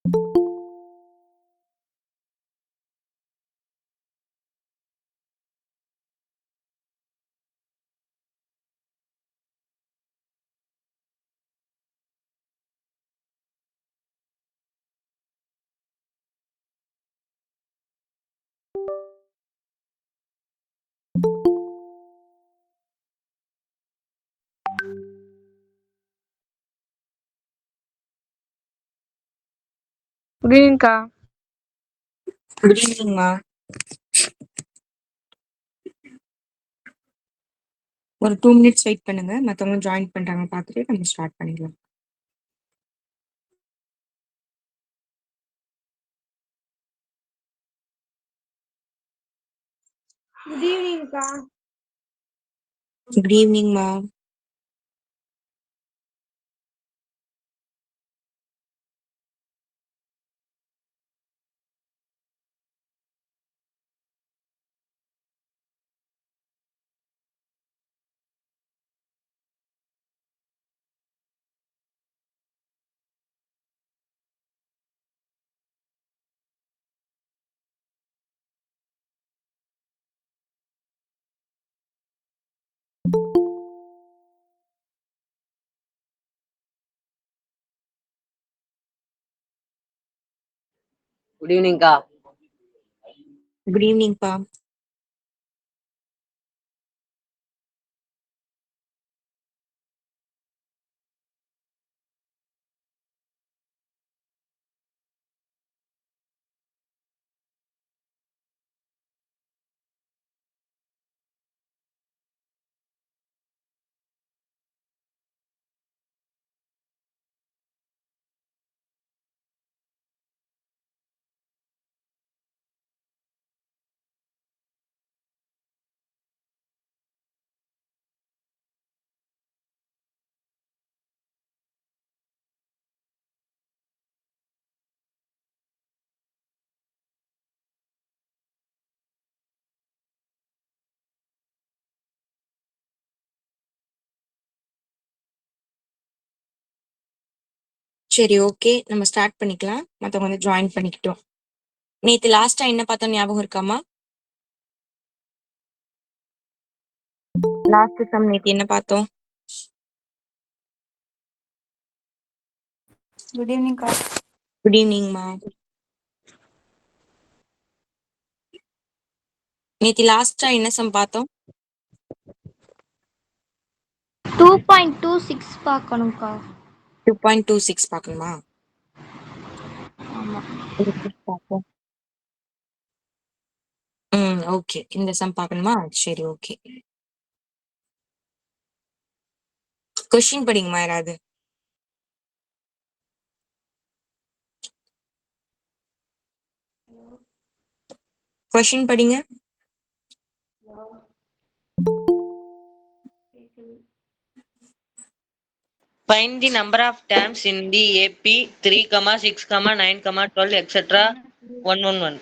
Good evening, Ka. Good evening, ma. ஒரு 2 minutes wait பண்ணுங்க. மத்தவங்க ஜாயின் பண்றாங்க பார்த்துட்டு நம்ம ஸ்டார்ட் பண்ணிடலாம். Good evening, Ka. Good evening, ma. Good evening, Ka. Good evening, pa. சரி, ஓகே. நம்ம ஸ்டார்ட் பண்ணிக்கலாம். மத்தவங்க வந்து ஜாயின் பண்ணிக்கிட்டோம். நேத்து லாஸ்டா என்ன பார்த்தோம் ஞாபகம் இருக்காமா? லாஸ்ட் சம் நேத்து என்ன பார்த்தோம்? Good evening, Ka. Good evening, மா. நேத்து லாஸ்டா என்ன சம் பார்த்தோம்? 2.26 பார்க்கணும்க்கா. 2.26 பார்க்கணுமா? ஆமா. பார்ப்போம். ஓகே. இந்த சம் பார்க்கணுமா? சரி, ஓகே. கொஸ்டின் படிங்கம்மா யாராவது. கொஸ்டின் படிங்க. Find the number of terms in the AP 3, 6, 9, 12, etc. 111.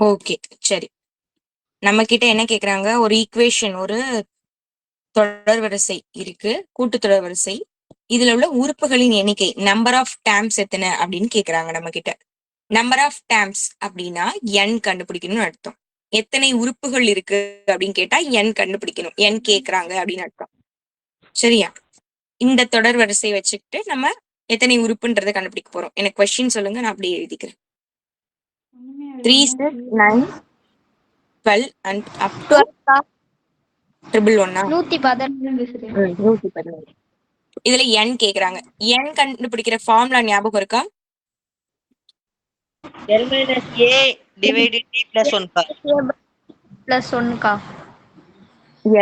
Okay, சரி. நம்ம கிட்ட என்ன கேக்குறாங்க? ஒரு ஈக்குவேஷன், ஒரு தொடர் வரிசை இருக்கு, கூட்டு தொடர் வரிசை. இதுல உள்ள உறுப்புகளின் எண்ணிக்கை, நம்பர் ஆஃப் டேர்ம்ஸ் எத்தனை அப்படின்னு கேக்குறாங்க நம்ம கிட்ட. நம்பர் ஆஃப் டேர்ம்ஸ் அப்படின்னா n கண்டுபிடிக்கணும்னு அர்த்தம். எத்தனை உறுப்புகள் இருக்கு அப்படின்னு கேட்டா n கண்டுபிடிக்கணும். n கேக்குறாங்க அப்படின்னு அர்த்தம். சரியா? இந்த தொடர் வரிசை வச்சுக்கிட்டு நம்ம எத்தனை உறுப்புன்றதை கண்டுபிடிக்க போறோம். எனக்கு கொஸ்டின் சொல்லுங்க, நான் அப்படியே எழுதிக்கிறேன். 3, 6, 9, 12 and up to 111. 111. இதுல n கேக்குறாங்க. n கண்டுபிடிக்கிற ஃபார்முலா ஞாபகம் இருக்கா? L minus A divided D plus 1, Ka. Plus 1க்கா.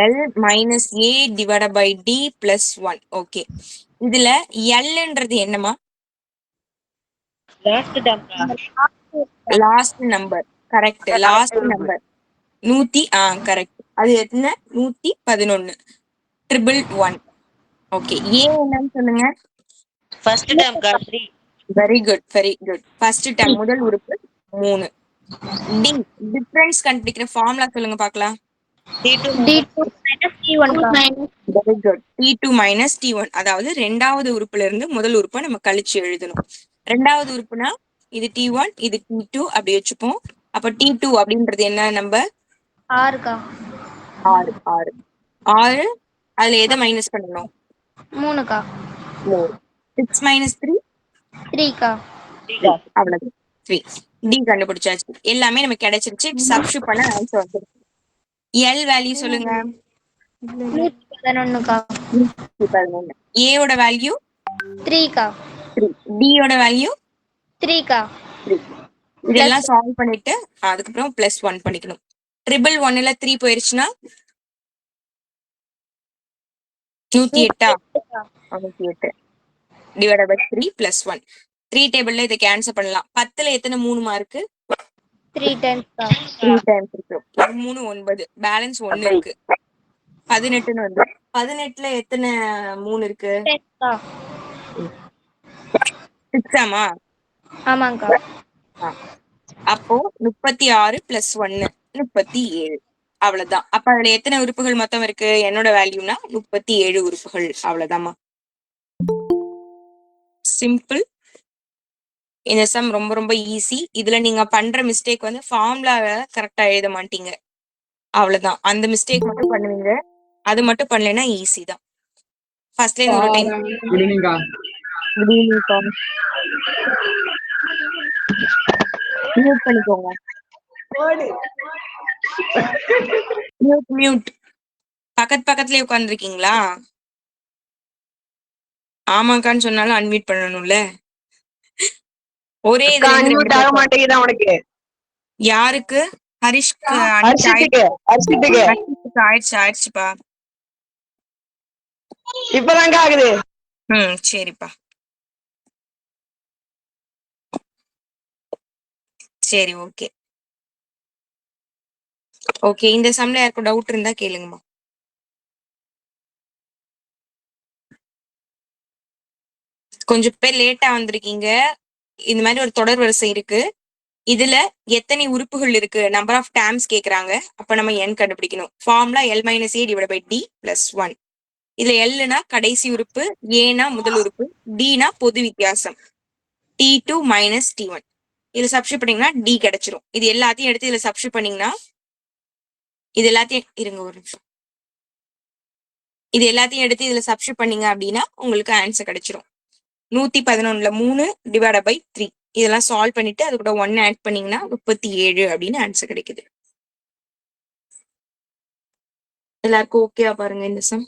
L minus A divided by D plus 1. Okay. இதுல Lன்றது என்னமா? Last term, Ka. Last number. Correct. Last number 100. Correct. அது என்ன? 111. 111. Okay. A என்னன்னு சொல்லுங்க. First term, Ka. 3. Very good, very good. First term முதல் உறுப்பு 3. D difference கண்டுபிடிக்கிற formula சொல்லுங்க பார்க்கலாம். D2 D2 minus D1க்கா. Very good. T2 minus T1, அதாவது ரெண்டாவது உறுப்புல இருந்து முதல் உறுப்பை நம்ம கழிச்சு எழுதணும். ரெண்டாவது உறுப்புனா இது T1, இது T2 அப்படி வச்சுப்போம். அப்ப T2 அப்படின்றது என்ன நம்பர்? 6க்கா. 6. 6 அதுல எதை மைனஸ் பண்ணணும்? 3க்கா. 6 மைனஸ் 3 3க்கா. அவ்வளவு 3. டி கண்டுபிடிச்சாச்சு. எல்லாமே நமக்கு கிடைச்சிருச்சு. சப்ஸ்டிட்யூட் பண்ண ஆன்சர் வந்துருச்சு. எல் வேல்யூ சொல்லுங்க. 111க்கா. 111. ஏயோட வேல்யூ 3க்கா. 3. டியோட வேல்யூ 3க்கா. 3. இதெல்லாம் சால்வ் பண்ணிட்டு அதுக்கப்புறம் +1 பண்ணிக்கணும். 111ல 3 போயிருச்சுன்னா 108. 108 டிவைடட் பை 3 +1. 3 டேபிள்ல இதை கேன்சல் பண்ணலாம். 10ல எத்தனை 3 மார்க்கு? 3 டைம்ஸ்க்கா. 3 டைம்ஸ் இருக்கு. 3 9, பேலன்ஸ் 1 இருக்கு. 18ன்னு வந்து 18ல எத்தனை 3 இருக்கு? 10க்கா. 6 ஆமா? ஆமாங்கா. அப்போ 36 + 1 37. அவ்வளவுதான். அப்ப அதுல எத்தனை உறுப்புகள் மொத்தம் இருக்கு? என்னோட வேல்யூனா 37 உறுப்புகள். அவ்வளவுதாம்மா. சிம்பிள். இந்த சம் ரொம்ப ரொம்ப ஈஸி. இதுல நீங்க பண்ற மிஸ்டேக் வந்து ஃபார்முலாவை கரெக்டா எழுத மாட்டீங்க. அவ்வளவுதான். அந்த மிஸ்டேக் மட்டும் பண்ணுவீங்க. அது மட்டும் பண்ணலைன்னா ஈஸி தான். ஃபர்ஸ்ட்ல இருந்து ஒரு டைம் குட் ஈவினிங். மியூட் பண்ணிக்கோங்க. மியூட். பக்கத்துலயே உட்கார்ந்துருக்கீங்களா? ஆமாக்கான்னு சொன்னாலும் அன்மியூட் பண்ணணும்ல. ஒரே இதுல அன்மியூட் ஆக மாட்டேங்குது அவனுக்கு. யாருக்கு? ஹரிஷ்க்கு. ஹர்ஷித்துக்கு ஆயிடுச்சுப்பா. இப்பதாங்க ஆகுது. சரிப்பா. சரி, ஓகே. இந்த சம்ல யாருக்கும் டவுட் இருந்தா கேளுங்கம்மா. கொஞ்சம் பேர் லேட்டா வந்திருக்கீங்க. இந்த மாதிரி ஒரு தொடர் வரிசை இருக்கு. இதுல எத்தனை உறுப்புகள் இருக்கு? நம்பர் ஆஃப் டேர்ம்ஸ் கேக்குறாங்க. அப்ப நம்ம n கண்டுபிடிக்கணும். Formula L - A / D + 1. இதுல Lனா கடைசி உறுப்பு, ஏனா முதல் உறுப்பு, Dனா பொது வித்தியாசம். T2 - T1. இதுல சப்ஸ்டிட்யூட் பண்ணீங்கன்னா D கிடைச்சிரும். இது எல்லாத்தையும் எடுத்து இதுல சப்ஸ்டிட்யூட் பண்ணீங்கன்னா இது எல்லாத்தையும் இருங்க ஒரு நிமிஷம். இது எல்லாத்தையும் எடுத்து இதுல சப்ஸ்டிட்யூட் பண்ணீங்க அப்படின்னா உங்களுக்கு ஆன்சர் கிடைச்சிரும். 111ல 3 டிவைடட் பை 3. இதெல்லாம் சால்வ் பண்ணிட்டு அது கூட 1 ஆட் பண்ணீங்கன்னா 37 அப்படின்னு ஆன்சர் கிடைக்குது. எல்லாருக்கும் ஓகேவா பாருங்க இந்த சம்.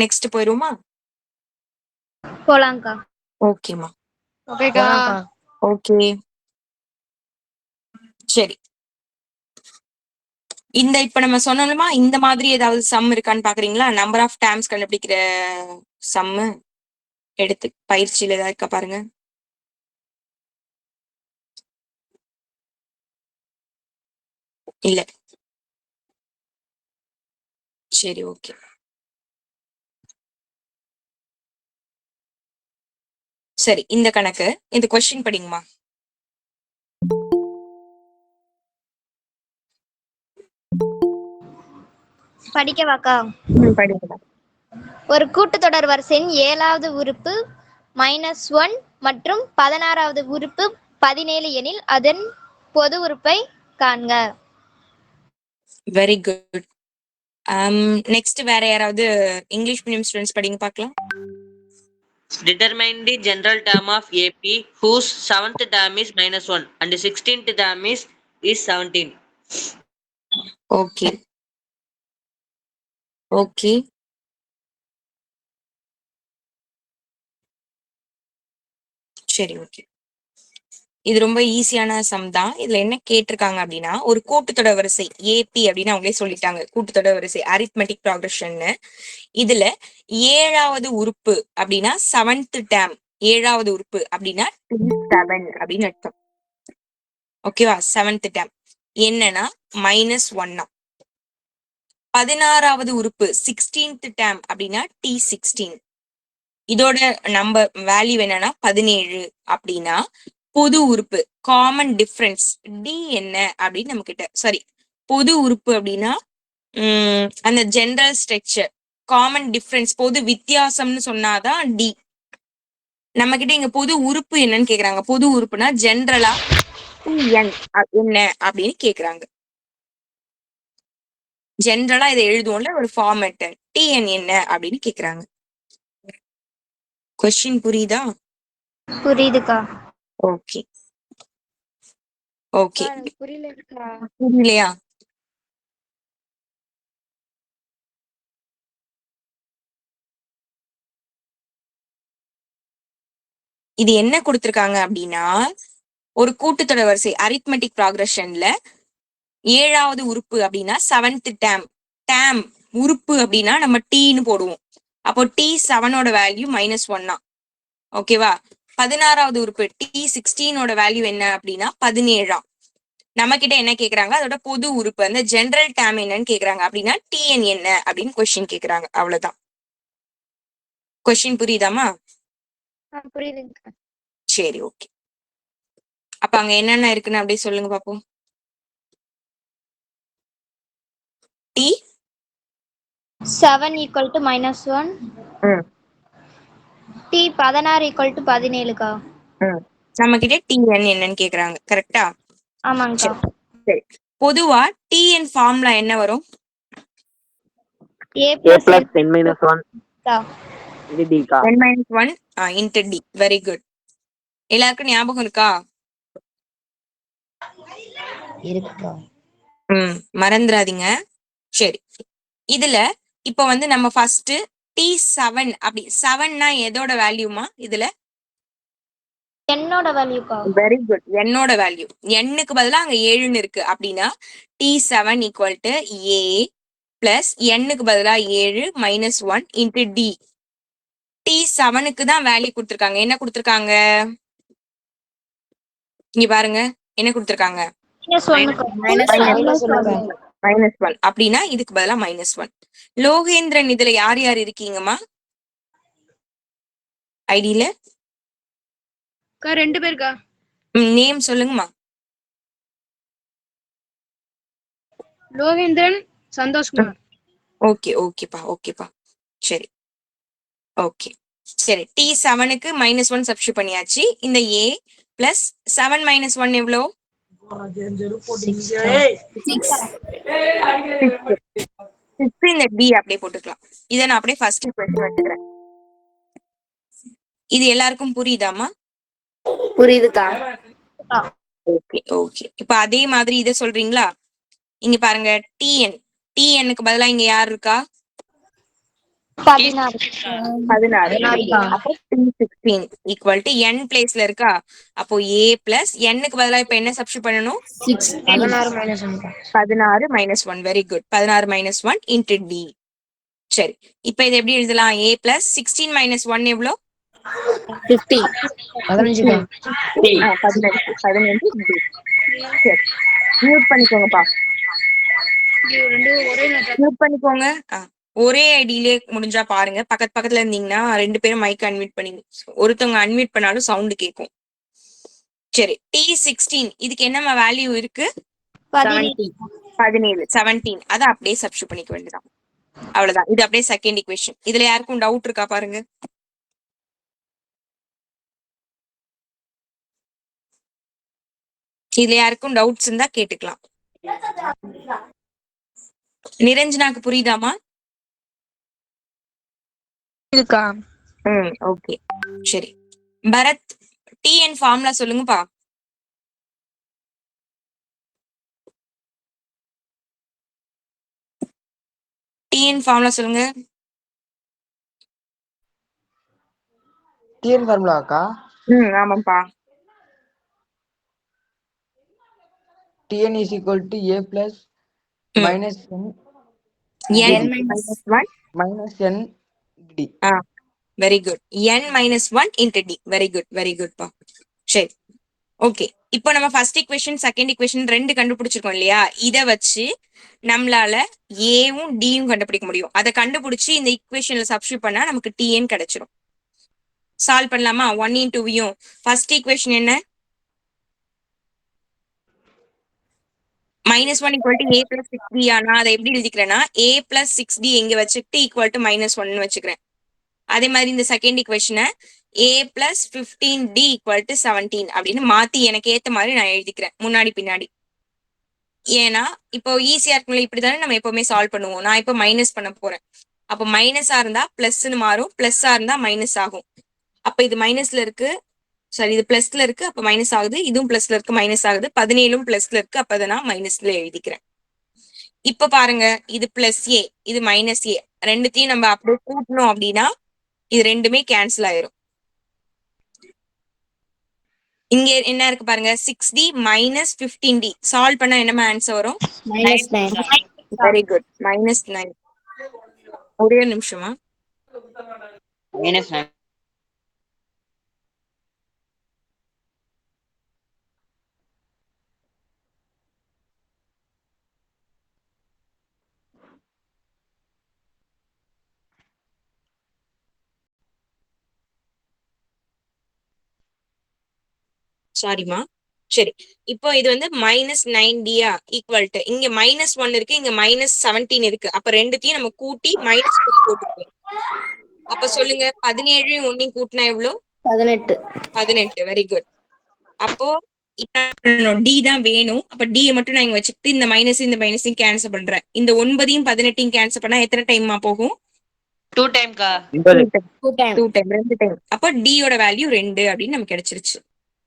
நெக்ஸ்ட் போயிருமா? போலாம்க்கா. ஓகேமா. ஓகே. சரி. இப்ப நம்ம சொன்னோமா, இந்த மாதிரி ஏதாவது சம் இருக்கான்னு பாக்குறீங்களா? நம்பர் ஆஃப் டேர்ம்ஸ் கண்டுபிடிக்கிற சம் எடுத்து பயிற்சியில ஏதாவது இருக்கா பாருங்க. இல்ல. சரி, ஓகே. சரி, இந்த கணக்கு, இந்த கொஸ்டின் படிங்கம்மா. படிக்கவாக்கா? படிங்க. ஒரு கூட்டுத்தொடர் வரிசையின் 7வது உறுப்பு -1 மற்றும் 16வது உறுப்பு 17 எனில் அதன் பொது உறுப்பை காண்க. Very good. நெக்ஸ்ட் வேற யாராவது இங்கிலீஷ் மீடியம் ஸ்டூடெண்ட்ஸ் படிங்க பார்க்கலாம். Determine the general term of AP whose 7th term is -1 and the 16th term is 17. Okay. Okay. சரி, ஓகே. இது ரொம்ப ஈஸியான சம் தான். இதுல என்ன கேட்டிருக்காங்க அப்படின்னா, ஒரு கூட்டுத்தொடர் வரிசை ஏபி அப்படின்னு அவங்களே சொல்லிட்டாங்க. கூட்டுத்தொடர் வரிசை அரித்மெட்டிக் ப்ராக்ரஷன்னு. இதுல 7வது உறுப்பு அப்படின்னா 7th டேர்ம். 7வது உறுப்பு அப்படின்னா T7 அப்படின்னு அர்த்தம். ஓகேவா? 7th டேர்ம் என்னன்னா -1. 16வது உறுப்பு 16th டேர்ம் அப்படின்னா T16. இதோட நம்பர் வேல்யூ என்னன்னா 17 அப்படின்னா பொது உறுப்பு காமன் டிஃபரன்ஸ் டி என்ன அப்படின்னு நம்ம கிட்ட பொது உறுப்பு அப்படின்னா அந்த ஜெனரல் ஸ்ட்ரக்சர், காமன் டிஃபரன்ஸ், பொது வித்தியாசம்னு சொன்னாதான் டி. நம்ம கிட்ட இங்க பொது உறுப்பு என்னன்னு கேக்குறாங்க. பொது உறுப்புனா ஜென்ரலா என் என்ன அப்படின்னு கேக்குறாங்க. ஜென்ரலா இதை எழுதுவோம்ல ஒரு ஃபார்மேட், டிஎன் என்ன அப்படின்னு கேக்குறாங்க. கொஸ்டின் புரியுதா? புரியுதுக்கா. Okay okay. புரியலக்கா. புரியலையா? இது என்ன கொடுத்திருக்காங்க அப்படின்னா, ஒரு கூட்டுத்தொடர் வரிசை அரித்மெட்டிக் ப்ராக்ரஷன்ல 7வது உறுப்பு அப்படின்னா 7th டேம். டேம் உறுப்பு அப்படின்னா நம்ம டீன்னு போடுவோம். அப்போ T7ஓட வேல்யூ -1 ஓகேவா? 16வது உறுப்பு T16ஓட வேல்யூ என்ன அப்படின்னா 17. நம்ம கிட்ட என்ன கேக்குறாங்க, அதோட பொது உறுப்பு அந்த ஜெனரல் டேம் என்னன்னு கேக்குறாங்க. அப்படின்னா டிஎன் என்ன அப்படின்னு கொஸ்டின் கேக்குறாங்க. அவ்வளவுதான். கொஸ்டின் புரியுதாமா? புரியுதுங்கக்கா. சரி ஓகே. அப்ப அங்க என்னென்ன இருக்குன்னு அப்படியே சொல்லுங்க பாப்போம். D 7 equal to -1. D 16 equal to 17க்கா. நம்ம கிட்ட டிஎன் என்னன்னு கேக்குறாங்க. கரெக்டா? ஆமாங்கக்கா. சரி. பொதுவா டிஎன் ஃபார்முலா என்ன வரும்? a a plus plus n minus 1 கா. இது d கா. n minus 1 into d. Very good. எல்லாருக்கும் ஞாபகம் இருக்கா? இருக்குக்கா. மறந்துடாதீங்க. சரி, இதுல இப்ப வந்து நம்ம ஃபர்ஸ்ட் T7 அப்படி 7னா எதோட வேல்யூமா? இதுல என்னோட வேல்யூக்கா. Very good. என்னோட வேல்யூ. எண்ணுக்கு பதிலா அங்க 7ன்னு இருக்கு. அப்படின்னா T7 equal to a plus எண்ணுக்கு பதிலா 7 -1 இன்டு டி. T7க்கு தான் வேல்யூ கொடுத்திருக்காங்க. என்ன கொடுத்திருக்காங்க இங்க பாருங்க. என்ன கொடுத்திருக்காங்க? -1. அப்படின்னா இதுக்கு பதிலா -1. லோகேந்திரன் இதுல யார் யார் இருக்கீங்கம்மா ஐடியில? 2 பேருக்கா. நேம் சொல்லுங்கம்மா. லோகேந்திரன், சந்தோஷ்குமார். ஓகே ஓகேப்பா ஓகேப்பா. சரி ஓகே. சரி, T7க்கு -1 சப்ஸ்டிட்யூட் பண்ணியாச்சு. இந்த a பிளஸ் 7 -1 எவ்வளோ? 6. இந்த d அப்படியே போட்டுக்கலாம். இதை நான் அப்படியே ஃபர்ஸ்ட் கொஸ்டின் வச்சுக்கிறேன். இது எல்லாருக்கும் புரியுதாமா? புரியுதுக்கா. Okay okay. இப்ப அதே மாதிரி இதை சொல்றீங்களா? இங்க பாருங்க, டிஎன்னுக்கு பதிலா இங்க யார் இருக்கா? 16. 16. அப்போ T16 ஈக்குவல் டு n பிளேஸ்ல இருக்கா? அப்போ a பிளஸ் n-க்கு பதிலா இப்ப என்ன சப்ஸ்டிட்யூட் பண்ணணும்? 16 -1. Very good. 16 -1 into d. சரி, இப்ப இது எப்படி எழுதலாம்? a பிளஸ் 16 -1 எவ்வளோ? 50. 15. 15. சரி, மியூட் பண்ணிக்கோங்கப்பா. மியூட் பண்ணிக்கோங்க. ஒரே ஐடியிலே முடிஞ்சா பாருங்க. பக்கத்துல இருந்தீங்கன்னா 2 பேரும் மைக் அன்மியூட் பண்ணி, ஒருத்தவங்க அன்மியூட் பண்ணாலும் சவுண்ட் கேட்கும். சரி, T16 இதுக்கு என்னமா வேல்யூ இருக்கு? 17. அதை அப்படியே சப்ஸ்டிட்யூட் பண்ணிக்க வேண்டியதான். அவ்வளவுதான். இது அப்படியே செகண்ட் ஈக்குவேஷன். இதுல யாருக்கும் டவுட் இருக்கா பாருங்க. இதுல யாருக்கும் டவுட்ஸ் இருந்தா கேட்டுக்கலாம். நிரஞ்சனாக்கு புரியுதாமா? இருக்கா. ஓகே சரி. பரத், டிஎன் ஃபார்முலா சொல்லுங்கப்பா. டிஎன் ஃபார்முலா சொல்லுங்க. டிஎன் ஃபார்முலாக்கா? ஆமாப்பா. TN is equal to a plus minus n minus n d. Very good. n -1 into d. Very good very good பா. சரி ஓகே. இப்போ நம்ம ஃபர்ஸ்ட் ஈக்குவேஷன் செகண்ட் ஈக்குவேஷன் 2 கண்டுபிடிச்சிருக்கோம் இல்லையா? இதை வச்சு நம்மளால ஏவும் டியும் கண்டுபிடிக்க முடியும். அதை கண்டுபிடிச்சு இந்த ஈக்குவேஷன்ல சப்ஸ்டிட்யூட் பண்ணா நமக்கு டிஎன் கிடைச்சிடும். சால்வ் பண்ணலாமா? 1 into v-யும். ஃபர்ஸ்ட் ஈக்குவேஷன் என்ன? -1 equal to a plus 6d. நான் அதை எப்படி எழுதிக்கிறேன்னா a பிளஸ் 6d எங்க வச்சுக்கிட்டு ஈக்குவல் டு -1 வச்சுக்கிறேன். அதே மாதிரி இந்த செகண்ட் ஈக்குவேஷனை a plus 15d equal to 17 அப்படின்னு மாத்தி எனக்கு ஏத்த மாதிரி நான் எழுதிக்கிறேன் முன்னாடி பின்னாடி. ஏன்னா இப்போ ஈஸியா இருக்கும்ல, இப்படிதானே நம்ம எப்பவுமே சால்வ் பண்ணுவோம். நான் இப்போ மைனஸ் பண்ண போறேன். அப்போ மைனஸா இருந்தா பிளஸ்ன்னு மாறும், பிளஸ்ஸா இருந்தா மைனஸ் ஆகும். அப்ப இது மைனஸ்ல இருக்கு, சாரி இது பிளஸ்ல இருக்கு, அப்ப மைனஸ் ஆகுது. இதுவும் பிளஸ்ல இருக்கு, மைனஸ் ஆகுது. 17 பிளஸ்ல இருக்கு, அப்ப அதை நான் மைனஸ்ல எழுதிக்கிறேன். இப்ப பாருங்க, இது பிளஸ் ஏ, இது மைனஸ் ஏ, ரெண்டுத்தையும் நம்ம அப்படியே கூட்டணும் அப்படின்னா இது ரெண்டுமே கேன்சல் ஆயிரும். இங்க என்ன இருக்கு பாருங்க, 6d மைனஸ் 15d சால்வ் பண்ணா என்ன ஆன்சர் வரும்? Very good, -9. ஒரே நிமிஷமா. -9. சாரிமா. சரி, இப்போ இது வந்து -9dயா ஈக்குவல் டு, இங்க -1 இருக்கு, இங்க -17 இருக்கு. அப்ப ரெண்டுத்தையும் நம்ம கூட்டி மைனஸ் போட்டுக்கோம். அப்ப சொல்லுங்க, 17 1 கூட்டினா எவ்வளவு? 18. Very good. அப்போ டி தான் வேணும். அப்ப டி மட்டும் நான் இங்க வச்சுட்டு இந்த மைனஸையும் கேன்சல் பண்றேன். இந்த 9 18 கேன்சல் பண்ணா எத்தனை டைமா போகும்? 2 டைம் கா. 2 டைம், 2 டைம். அப்போ டி யோட வேல்யூ 2 அப்படின்னு நமக்கு கிடைச்சிருச்சு.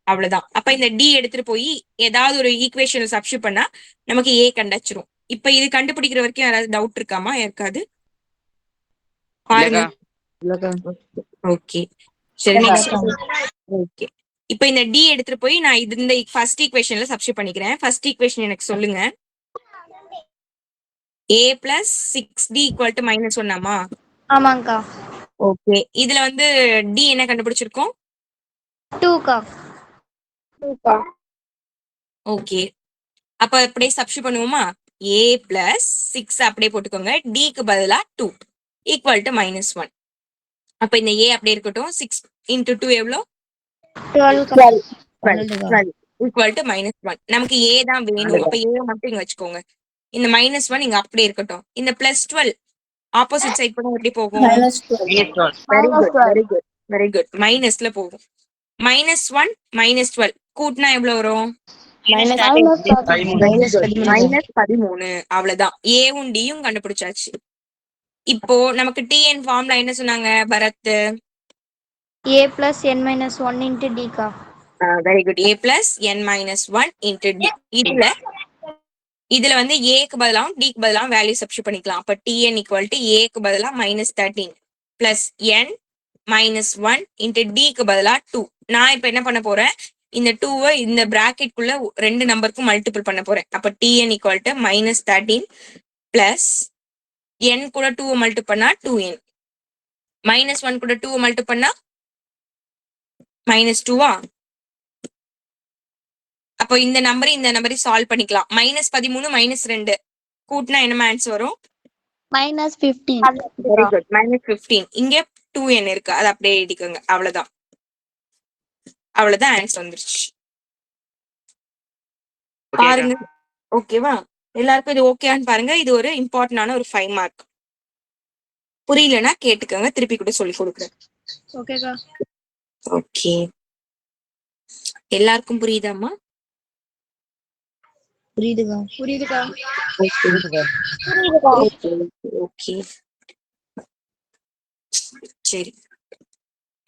அவ்வளவுதான். அப்ப இந்த டி எடுத்துட்டு போய் ஏதாவது ஒரு ஈக்குவேஷன்ல சப்ஸ்டிட்யூட் பண்ணா நமக்கு ஏ கண்டுச்சிரும். இப்ப இது கண்டுபிடிக்கிற வரைக்கும் யாராவது டவுட் இருக்காமா? இருக்காது பாருங்க. ஓகே சரி, நெக்ஸ்ட். ஓகே, இப்ப இந்த டி எடுத்துட்டு போய் நான் இது இந்த ஃபர்ஸ்ட் ஈக்குவேஷன்ல சப்ஸ்டிட்யூட் பண்ணிக்கிறேன். ஃபர்ஸ்ட் ஈக்குவேஷன் எனக்கு சொல்லுங்க. a plus 6d equal to -1. ஆமாங்கக்கா. ஓகே, இதுல வந்து டி என்ன கண்டுபிடிச்சிருக்கோம்? 2க்கா. ஓகே, அப்ப அப்படியே சப்ஸ்டிட்யூட் பண்ணுவோமா? a பிளஸ் 6 அப்படியே போட்டுக்கோங்க, d க்கு பதிலா 2 ஈக்குவல் டு -1. அப்ப இந்த a அப்படியே இருக்கட்டும். 6 into 2 எவ்வளோ? 12 ஈக்குவல் டு -1. நமக்கு a தான் வேணும். அப்ப a மட்டும் இங்க வச்சுக்கோங்க. இந்த -1 இங்க அப்படியே இருக்கட்டும். இந்த +12 ஆப்போசிட் சைட் பண்ண எப்படி போகும்? வெரி குட், மைனஸ்ல போகும். -1 -12 கூட்டினா எவ்வளவு வரும்? -13. அவ்வளவுதான். ஏவும் டியும் கண்டுபிடிச்சாச்சு. இப்போ நமக்கு டிஎன் ஃபார்ம்ல என்ன சொன்னாங்க Bharath? a plus n minus 1 into d கா. Very good, a plus n minus 1 into d. இதுல வந்து a க்கு பதிலாவும் d க்கு பதிலாவும் வேல்யூ சப்ஸ்டிட்யூட் பண்ணிக்கலாம். அப்ப tn equal to a க்கு பதிலா -13 plus n minus 1 into d க்கு பதிலா 2. நான் இப்ப என்ன பண்ண போறேன், இந்த 2 இந்த பிராக்கெட் குள்ள ரெண்டு நம்பருக்கும் மல்டிபிள் பண்ண போறேன். அப்ப tn equal to -13 plus n கூட 2 மல்டிபிள் பண்ணா 2n, -1 கூட 2 மல்டிபிள் பண்ணா -2. அப்போ இந்த நம்பரையும் சால்வ் பண்ணிக்கலாம். -13 -2 கூட்டினா என்ன ஆன்சர் வரும்? -15. Very good, -15. இங்க 2n இருக்கு, அது அப்படியே எழுதிக்கோங்க. அவ்வளவுதான் ஆன்சர் வந்துருச்சு. பாருங்க, ஓகேவா? எல்லாருக்கும் இது ஓகேன்னு பாருங்க. இது ஒரு இம்பார்ட்டன்டான ஒரு 5 மார்க். புரியலன்னா கேட்டுக்கோங்க, திருப்பி கூட சொல்லி கொடுக்குறேன். ஓகேக்கா. ஓகே, எல்லாருக்கும் புரியுதாமா? புரியுதுக்கா. ஓகே சரி,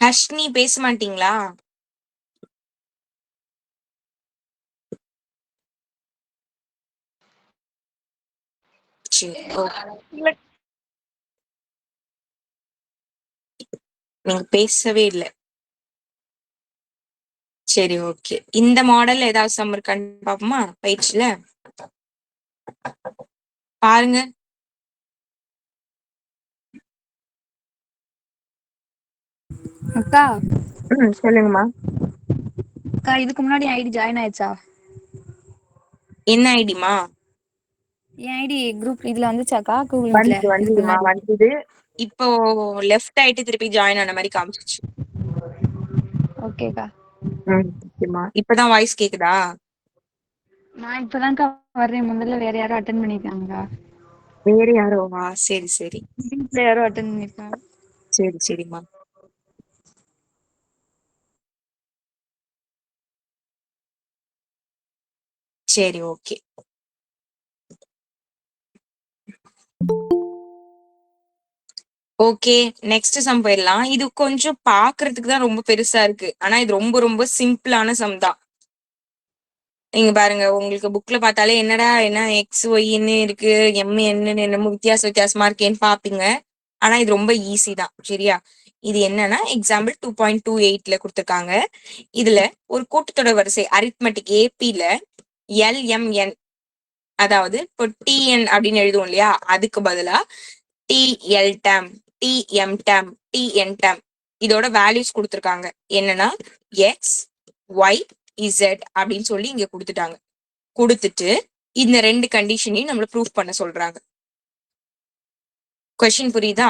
ஹர்ஷ்னி பேச மாட்டீங்களா? சரி, நீங்க பேசவே இல்லை. சரி, ஓகே. இந்த மாடல் ஏதாவது சம் இருக்கான்னு பாப்போமா பயிற்சியில? பாருங்க. அக்கா. சொல்லுங்கம்மா. அக்கா, இதுக்கு முன்னாடி ஐடி ஜாயின் ஆயிடுச்சா? என்ன ஐடிமா? என் ஐடி குரூப் இதுல வந்துச்சாக்கா? கூகுள் மீட்ல வந்துதுமா, வந்தது. இப்போ லெஃப்ட் ஆயிட்டு திருப்பி ஜாயின் ஆன மாதிரி காமிச்சிச்சு. ஓகேக்கா. ஓகேமா, இப்பதான் வாய்ஸ் கேக்குதா? நான் இப்பதான்க்கா வர்றேன். முதல்ல வேற யாரும் அட்டன் பண்ணிருக்காங்கக்கா. வேற யாரோவா? சரி சரி வீட்ல யாரும் அட்டன் பண்ணிருக்காங்க. சரி சரிம்மா. சரி ஓகே. ஓகே நெக்ஸ்ட் சம் போயிடலாம். இது கொஞ்சம் பாக்குறதுக்கு தான் ரொம்ப பெருசா இருக்கு. ஆனா இது ரொம்ப ரொம்ப சிம்பிளான சம் தான். நீங்க பாருங்க, உங்களுக்கு புக்ல பார்த்தாலே என்னடா என்ன எக்ஸ் ஒய்ன்னு இருக்கு, எம் என்னன்னு என்னமோ வித்தியாசமா இருக்கேன்னு பாப்பீங்க. ஆனா இது ரொம்ப ஈஸி தான். சரியா? இது என்னன்னா எக்ஸாம்பிள் 2.28ல கொடுத்துருக்காங்க. இதுல ஒரு கூட்டுத்தொடர் வரிசை அரித்மெட்டிக் ஏபில LMN, அதாவது இப்போ TN அப்படின்னு எழுதுவோம் இல்லையா, அதுக்கு பதிலா TL dam, TM dam, TN dam இதோட வேல்யூஸ் கொடுத்துருக்காங்க. என்னன்னா எக்ஸ் ஒய் இசட் அப்படின்னு சொல்லி இங்க கொடுத்துட்டாங்க. கொடுத்துட்டு இந்த ரெண்டு கண்டிஷனையும் நம்மள ப்ரூஃப் பண்ண சொல்றாங்க. கொஸ்டின் புரியுதா?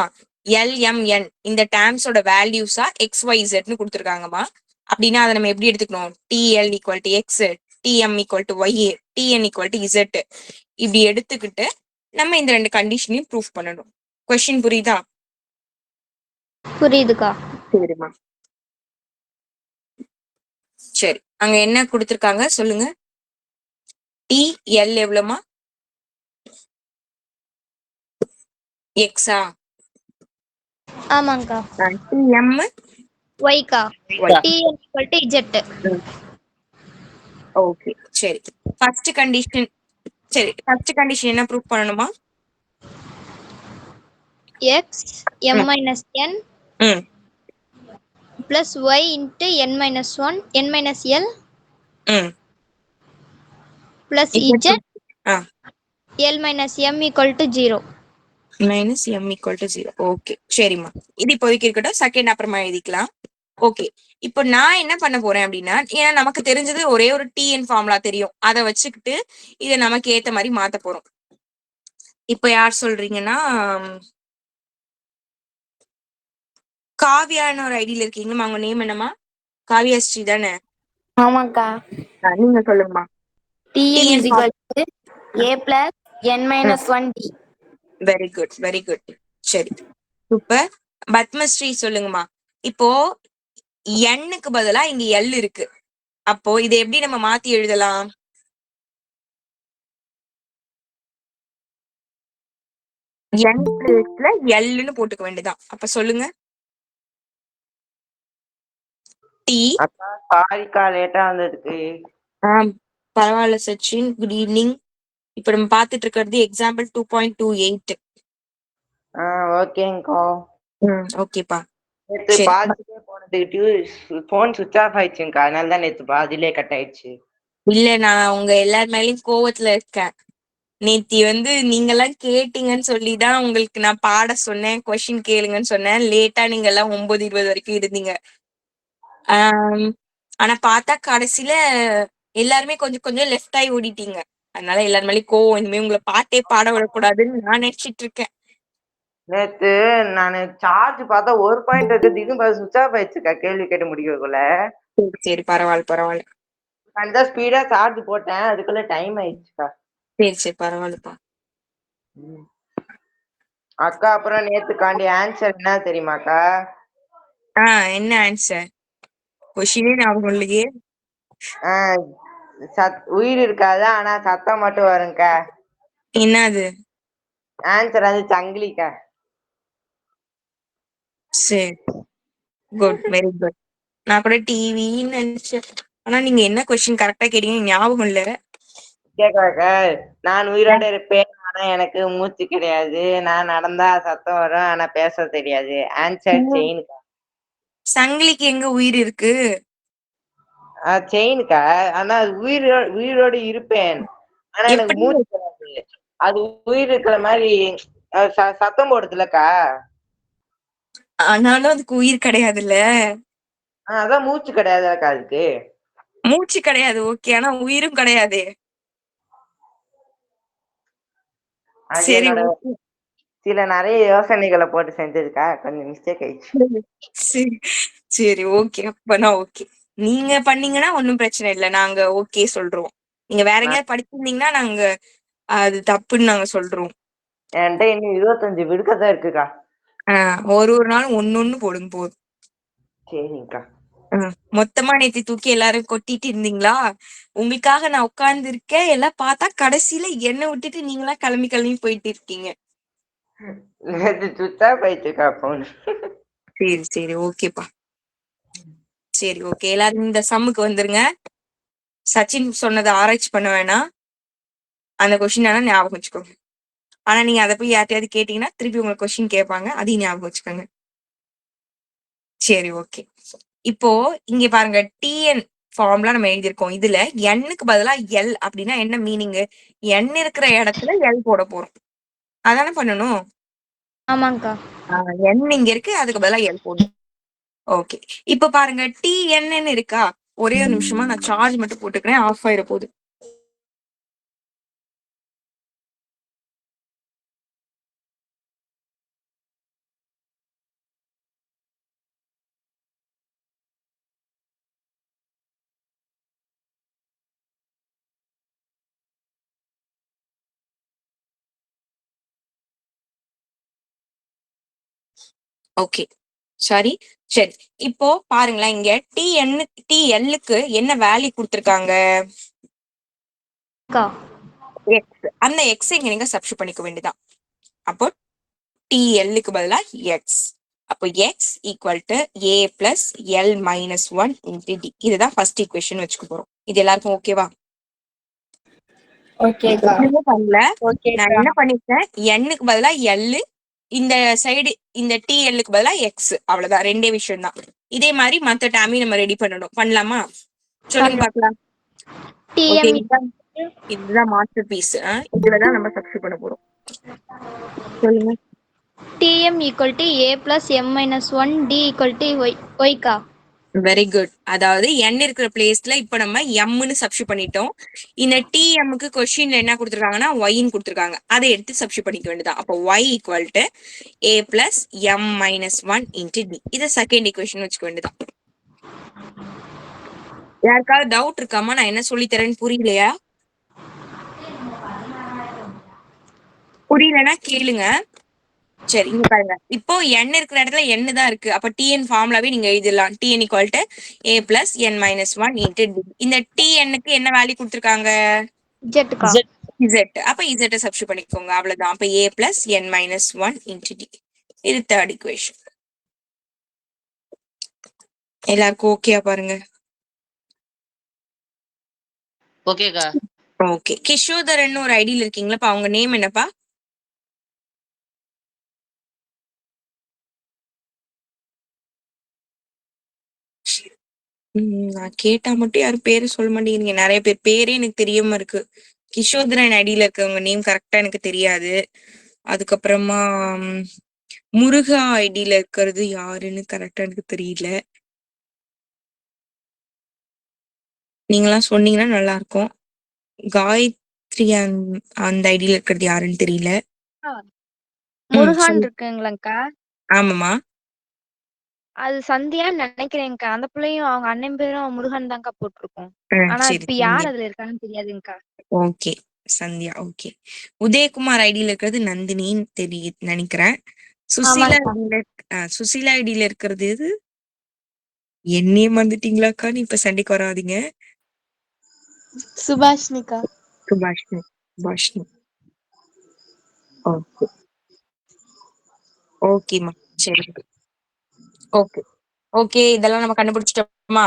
LMN இந்த டேர்ம்ஸோட வேல்யூஸா XYZன்னு கொடுத்துருக்காங்கம்மா. அப்படின்னா அதை நம்ம எப்படி எடுத்துக்கணும்? TL equal to x, TM equal to y, TN equal to z இப்படி எடுத்துக்கிட்டு நம்ம இந்த ரெண்டு கண்டிஷனையும் ப்ரூஃப் பண்ணணும். கொஸ்டின் புரியுதா? புரியுதுக்கா. சரிம்மா. சரி, அங்க என்ன கொடுத்துருக்காங்க சொல்லுங்க. TL எவ்வளவுமா? எக்ஸா? ஆமாங்கக்கா. TM ஒய்க்கா. Y. TN equal to Z. Okay சரி. ஃபர்ஸ்ட் கண்டிஷன் என்ன ப்ரூஃப் பண்ணணுமா? X M minus N ம் plus Y into N minus 1 N minus L ம் plus Z L minus M equal to 0. Minus M equal to 0. Okay சரிம்மா. இது இப்போதைக்கு இருக்கட்டும், second அப்புறமா எழுதிக்கலாம். ஓகே, இப்போ நான் என்ன பண்ண போறேன் அப்படின்னா, ஏன்னா நமக்கு தெரிஞ்சது ஒரே ஒரு TN ஃபார்முலா தெரியும், அதை வச்சுக்கிட்டு இதை நமக்கு ஏத்த மாதிரி மாத்த போறோம். இப்போ யார் சொல்றீங்கன்னா, காவியான்னு ஒரு ஐடியில இருக்கீங்களா? அவங்க நேம் என்னம்மா? காவியா ஸ்ரீ தானே? ஆமாக்கா. நீங்க சொல்லுங்கம்மா. TN is equal to A plus N minus 1 D. Very good very good. சரி சூப்பர். பத்மஸ்ரீ சொல்லுங்கம்மா. இப்போ Nக்கு பதிலா இங்க L இருக்கு. அப்போ இதை எப்படி நம்ம மாத்தி எழுதலாம்? N பிளேஸ்ல Lன்னு போட்டுக்க வேண்டியதான். அப்ப சொல்லுங்க. T. சாரிக்கா லேட்டா வந்ததுக்கு. பரவாயில்ல சச்சின், குட் ஈவினிங். இப்ப நம்ம பாத்துட்டு இருக்கிறது எக்ஸாம்பிள் 2.28. ஓகேங்கா. ஓகேப்பா. நேத்து பாதியிலே போனதுக்கு போன் சுவிட்ச் ஆஃப் ஆயிடுச்சுங்கக்கா, அதனால தான் நேத்து பாதியிலே கட் ஆயிடுச்சு. இல்ல, நான் உங்க எல்லார் மேலயும் கோவத்துல இருக்கேன். நேத்தி நீங்க எல்லாம் கேட்டீங்கன்னு சொல்லிதான் உங்களுக்கு நான் பாட சொன்னேன், கொஸ்டின் கேளுங்கன்னு சொன்னேன். லேட்டா நீங்க எல்லாம் 9:20 வரைக்கும் இருந்தீங்க. ஆனா பார்த்தா கடைசியில எல்லாருமே கொஞ்சம் கொஞ்சம் லெஃப்ட் ஆகி ஓடிட்டீங்க. அதனால எல்லார் மேலயும் கோவம். இனிமே உங்களை பாட்டே பாட விடக்கூடாதுன்னு நான் நினைச்சிட்டு இருக்கேன். நேத்து நானு சார்ஜ் பார்த்தா 1 பாயிண்ட் இருக்கு, திடீர்னு சுவிட்ச் ஆஃப் ஆயிடுச்சுக்கா கேள்வி கேட்டு முடிக்கிறதுக்குள்ள. சரி பரவாயில்ல. அந்த ஸ்பீடா சார்ஜ் போட்டேன், அதுக்குள்ள டைம் ஆயிடுச்சுக்கா. சரி பரவாயில்லப்பா. அக்கா அப்புறம் நேத்துக்காண்டி ஆன்சர் என்ன தெரியுமாக்கா? என்ன ஆன்சர்? கொஸ்டினே ஞாபகம் இல்லையே. உயிர் இருக்காது, ஆனா சத்தம் மட்டும் வரும்க்கா. என்னது? ஆன்சர் சங்கிலிக்கா. சரி குட், வெரி குட். நான் கூட டிவின்னு நினைச்சேன். ஆனா நீங்க என்ன கொஸ்டின் கரெக்டா கேட்டீங்க ஞாபகம் இல்ல. கேக்காக்கா, நான் உயிரோட இருப்பேன் ஆனா எனக்கு மூச்சு கிடையாது, நான் நடந்தா சத்தம் வரும் ஆனா பேச தெரியாது. ஆன்சர் செயின்க்கா. சங்கிலிக்கு எங்க உயிர் இருக்கு? செயின்க்கா, ஆனா அது உயிரோடு இருப்பேன் ஆனா எனக்கு மூச்சு கிடையாது. அது உயிர் இருக்கிற மாதிரி சத்தம் போடுதுலக்கா. ஆனாலும் அதுக்கு உயிர் கிடையாதுல்ல. அதான் மூச்சு கிடையாதுக்கா. அதுக்கு மூச்சு கிடையாது ஓகே, ஆனா உயிரும் கிடையாது. சரி சில நிறைய யோசனைகளை போட்டு செஞ்சதுக்கா கொஞ்சம் மிஸ்டேக் ஆயிடுச்சு. சரி ஓகே. அப்பனா ஓகே, நீங்க பண்ணீங்கன்னா ஒன்னும் பிரச்சனை இல்லை, நாங்க ஓகே சொல்றோம். நீங்க வேற எங்கேயாவது படிச்சிருந்தீங்கன்னா நாங்க அது தப்புன்னு நாங்க சொல்றோம். என்கிட்ட இன்னும் 25 விடுக்கதான் இருக்குக்கா. ஒரு நாளும் ஒண்ணு போடுங்க போதும். சரிங்கக்கா. மொத்தமா நேத்து தூக்கி எல்லாரும் கொட்டிட்டு இருந்தீங்களா? உங்களுக்காக நான் உட்கார்ந்து இருக்கேன். எல்லாம் பார்த்தா கடைசியில என்ன விட்டுட்டு நீங்களா கிளம்பி கிளம்பி போயிட்டு இருக்கீங்க. நேத்து சுத்தா போயிடுச்சுக்கா போன். சரி ஓகேப்பா. சரி ஓகே, எல்லாரும் இந்த சம்முக்கு வந்துருங்க. சச்சின் சொன்னதை ஆராய்ச்சி பண்ண வேணாம். அந்த கொஸ்டின் ஆனா ஞாபகம் வச்சுக்கோங்க. ஆனா நீங்க அதை போய் யார்ட்டையாவது கேட்டீங்கன்னா திருப்பி உங்களுக்கு கொஸ்டின் கேட்பாங்க, அதையும் ஞாபகம் வச்சுக்கோங்க. சரி ஓகே. இப்போ இங்க பாருங்க, டிஎன் ஃபார்ம்லாம் நம்ம எழுதியிருக்கோம். இதுல எண்ணுக்கு பதிலா எல் அப்படின்னா என்ன மீனிங்? எண் இருக்கிற இடத்துல எல் போட போறோம், அதானே பண்ணணும். ஆமாங்கக்கா. எண் இங்க இருக்கு, அதுக்கு பதிலா எல் போடணும். ஓகே, இப்ப பாருங்க டிஎன்னு இருக்கா? ஒரே ஒரு நிமிஷமா நான் சார்ஜ் மட்டும் போட்டுக்கிறேன், ஆஃப் ஆயிட போகுது. Okay sorry. சரி, இப்போ பாருங்களேன், இங்க டிஎல்லுக்கு என்ன வேல்யூ கொடுத்திருக்காங்க? எக்ஸ். அந்த எக்ஸ் இங்க நீங்க சப்ஸ்டிட் பண்ணிக்க வேண்டியதான். அப்போ டிஎல்லுக்கு பதிலா எக்ஸ். அப்போ x equal to a plus l minus 1 into d. இதுதான் ஃபர்ஸ்ட் ஈக்குவேஷன் வச்சுக்க போறோம். இது எல்லாருக்கும் ஓகேவா? ஓகேக்கா. பண்ணல, நான் என்ன பண்ணிருக்கேன், எண்ணுக்கு பதிலா எல், இந்த சைடு இந்த டிஎல்லுக்கு பதிலா எக்ஸ், அவ்வளவுதான். ரெண்டே விஷயம் தான். இதே மாதிரி மத்த டேமையும் நம்ம ரெடி பண்ணணும். பண்ணலாமா? சொல்லுங்க பாக்கலாம். டிஎம் இதுதான் மாஸ்டர் பீஸ். இதுலதான் நம்ம சப்ஸ்டிட் பண்ண போறோம். சொல்லுங்க. T m equal to a plus m minus 1 d equal to ஒய்க்கா. Very good. அதாவது n இருக்கிற பிளேஸ்ல இப்ப நம்ம எம்னு சப்ஸ்டிட் பண்ணிட்டோம். இந்த டிஎம்க்கு கொஸ்டின்ல என்ன கொடுத்துருக்காங்கன்னா ஒய்ன்னு கொடுத்துருக்காங்க, அதை எடுத்து சப்ஸ்டிட் பண்ணிக்க வேண்டியதான். அப்போ y equal to a plus m minus 1 into d. இதை செகண்ட் ஈக்குவேஷன் வச்சுக்க வேண்டியதான். யாருக்காவது டவுட் இருக்காமா? நான் என்ன சொல்லி தரேன்னு புரியலையா? புரியலன்னா கேளுங்க. சரி, இங்க பாருங்க, இப்போ n இருக்கிற இடத்துல n தான் இருக்கு. அப்ப tn ஃபார்முலாவே நீங்க எழுதிடலாம். tn equal to a plus n minus 1 into d. இந்த tnக்கு என்ன வேல்யூ கொடுத்திருக்காங்க? ஜெட்டுக்கா. z. அப்ப z சப்ஸ்டிட் பண்ணிக்கோங்க, அவ்வளவுதான். அப்ப a plus n minus 1 into d. இது தேர்ட் ஈக்குவேஷன். எல்லாருக்கும் ஓகேயா பாருங்க? ஓகேக்கா. ஓகே. கிஷோதரன் ஒரு ஐடியில இருக்கீங்களா? அவங்க நேம் என்னப்பா? நான் கேட்டா மட்டும் யாரும் பேரு சொல்ல மாட்டேங்கிறீங்க. நிறைய பேர் பேரே எனக்கு தெரியாம இருக்கு. கிஷோதரன் ஐடியில இருக்கவங்க நேம் கரெக்டா எனக்கு தெரியாது. அதுக்கப்புறமா முருகா ஐடியில இருக்கிறது யாருன்னு கரெக்டா எனக்கு தெரியல. நீங்களாம் சொன்னீங்கன்னா நல்லா இருக்கும். காயத்ரி அந்த ஐடியில இருக்கிறது யாருன்னு தெரியல. முருகான் இருக்குங்களாக்கா? ஆமாமா. அது சந்தியான்னு நினைக்கிறேன்க்கா. அந்த பிள்ளையும் அவங்க அண்ணன் பேரும் முருகன் தான்க்கா போட்டிருக்கோம். ஆனா சரி, இப்ப யார் அதுல இருக்கான்னு தெரியாதுங்கக்கா. ஓகே சந்தியா. ஓகே. உதயகுமார் ஐடியில இருக்கிறது நந்தினின்னு நினைக்கிறேன். சுசீலா ஐடியில இருக்கிறது எது? என்னையே மறந்துட்டீங்களாக்கான்னு இப்ப சண்டைக்கு வராதீங்க. சுபாஷ்னிகா. சுபாஷ்னி. ஓகே ஓகேமா. சரி ஓகே ஓகே, இதெல்லாம் நம்ம கண்டுபிடிச்சிட்டோமா?